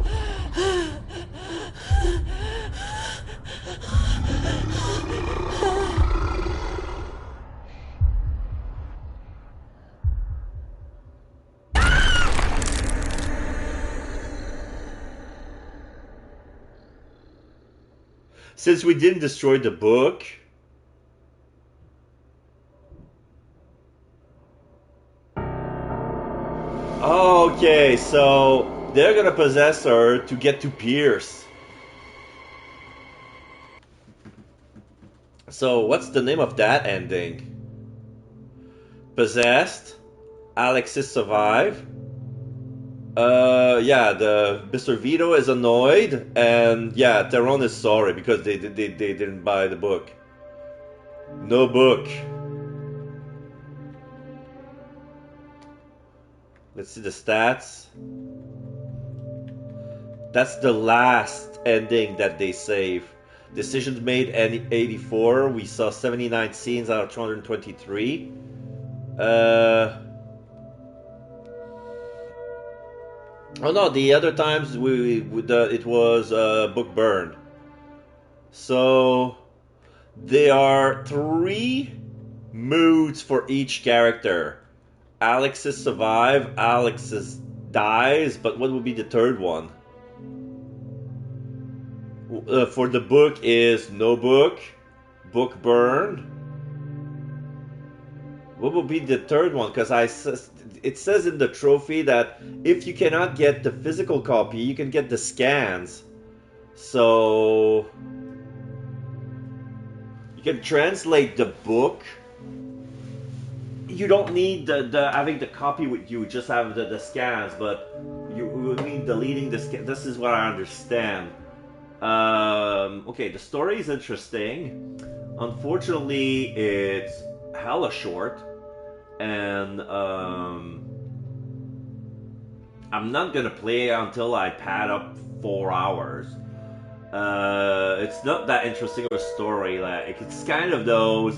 Since we didn't destroy the book, okay, so they're gonna possess her to get to Pierce. So what's the name of that ending? Possessed, Alexis survived. Yeah, the Mr. Vito is annoyed, and yeah, Theron is sorry because they didn't buy the book. No book. Let's see the stats. That's the last ending that they save. Decisions made 84. We saw 79 scenes out of 223. Oh no, the other times it was book burned. So there are 3 moods for each character. Alexis survive, Alexis dies, but what would be the third one? For the book is no book, book burned. What would be the third one? Because it says in the trophy that if you cannot get the physical copy, you can get the scans. So you can translate the book. You don't need the having the copy with you, just have the scans, but you would mean deleting the scan. This is what I understand. Okay, the story is interesting. Unfortunately, it's hella short. And I'm not gonna play until I pad up 4 hours. It's not that interesting of a story. Like it's kind of those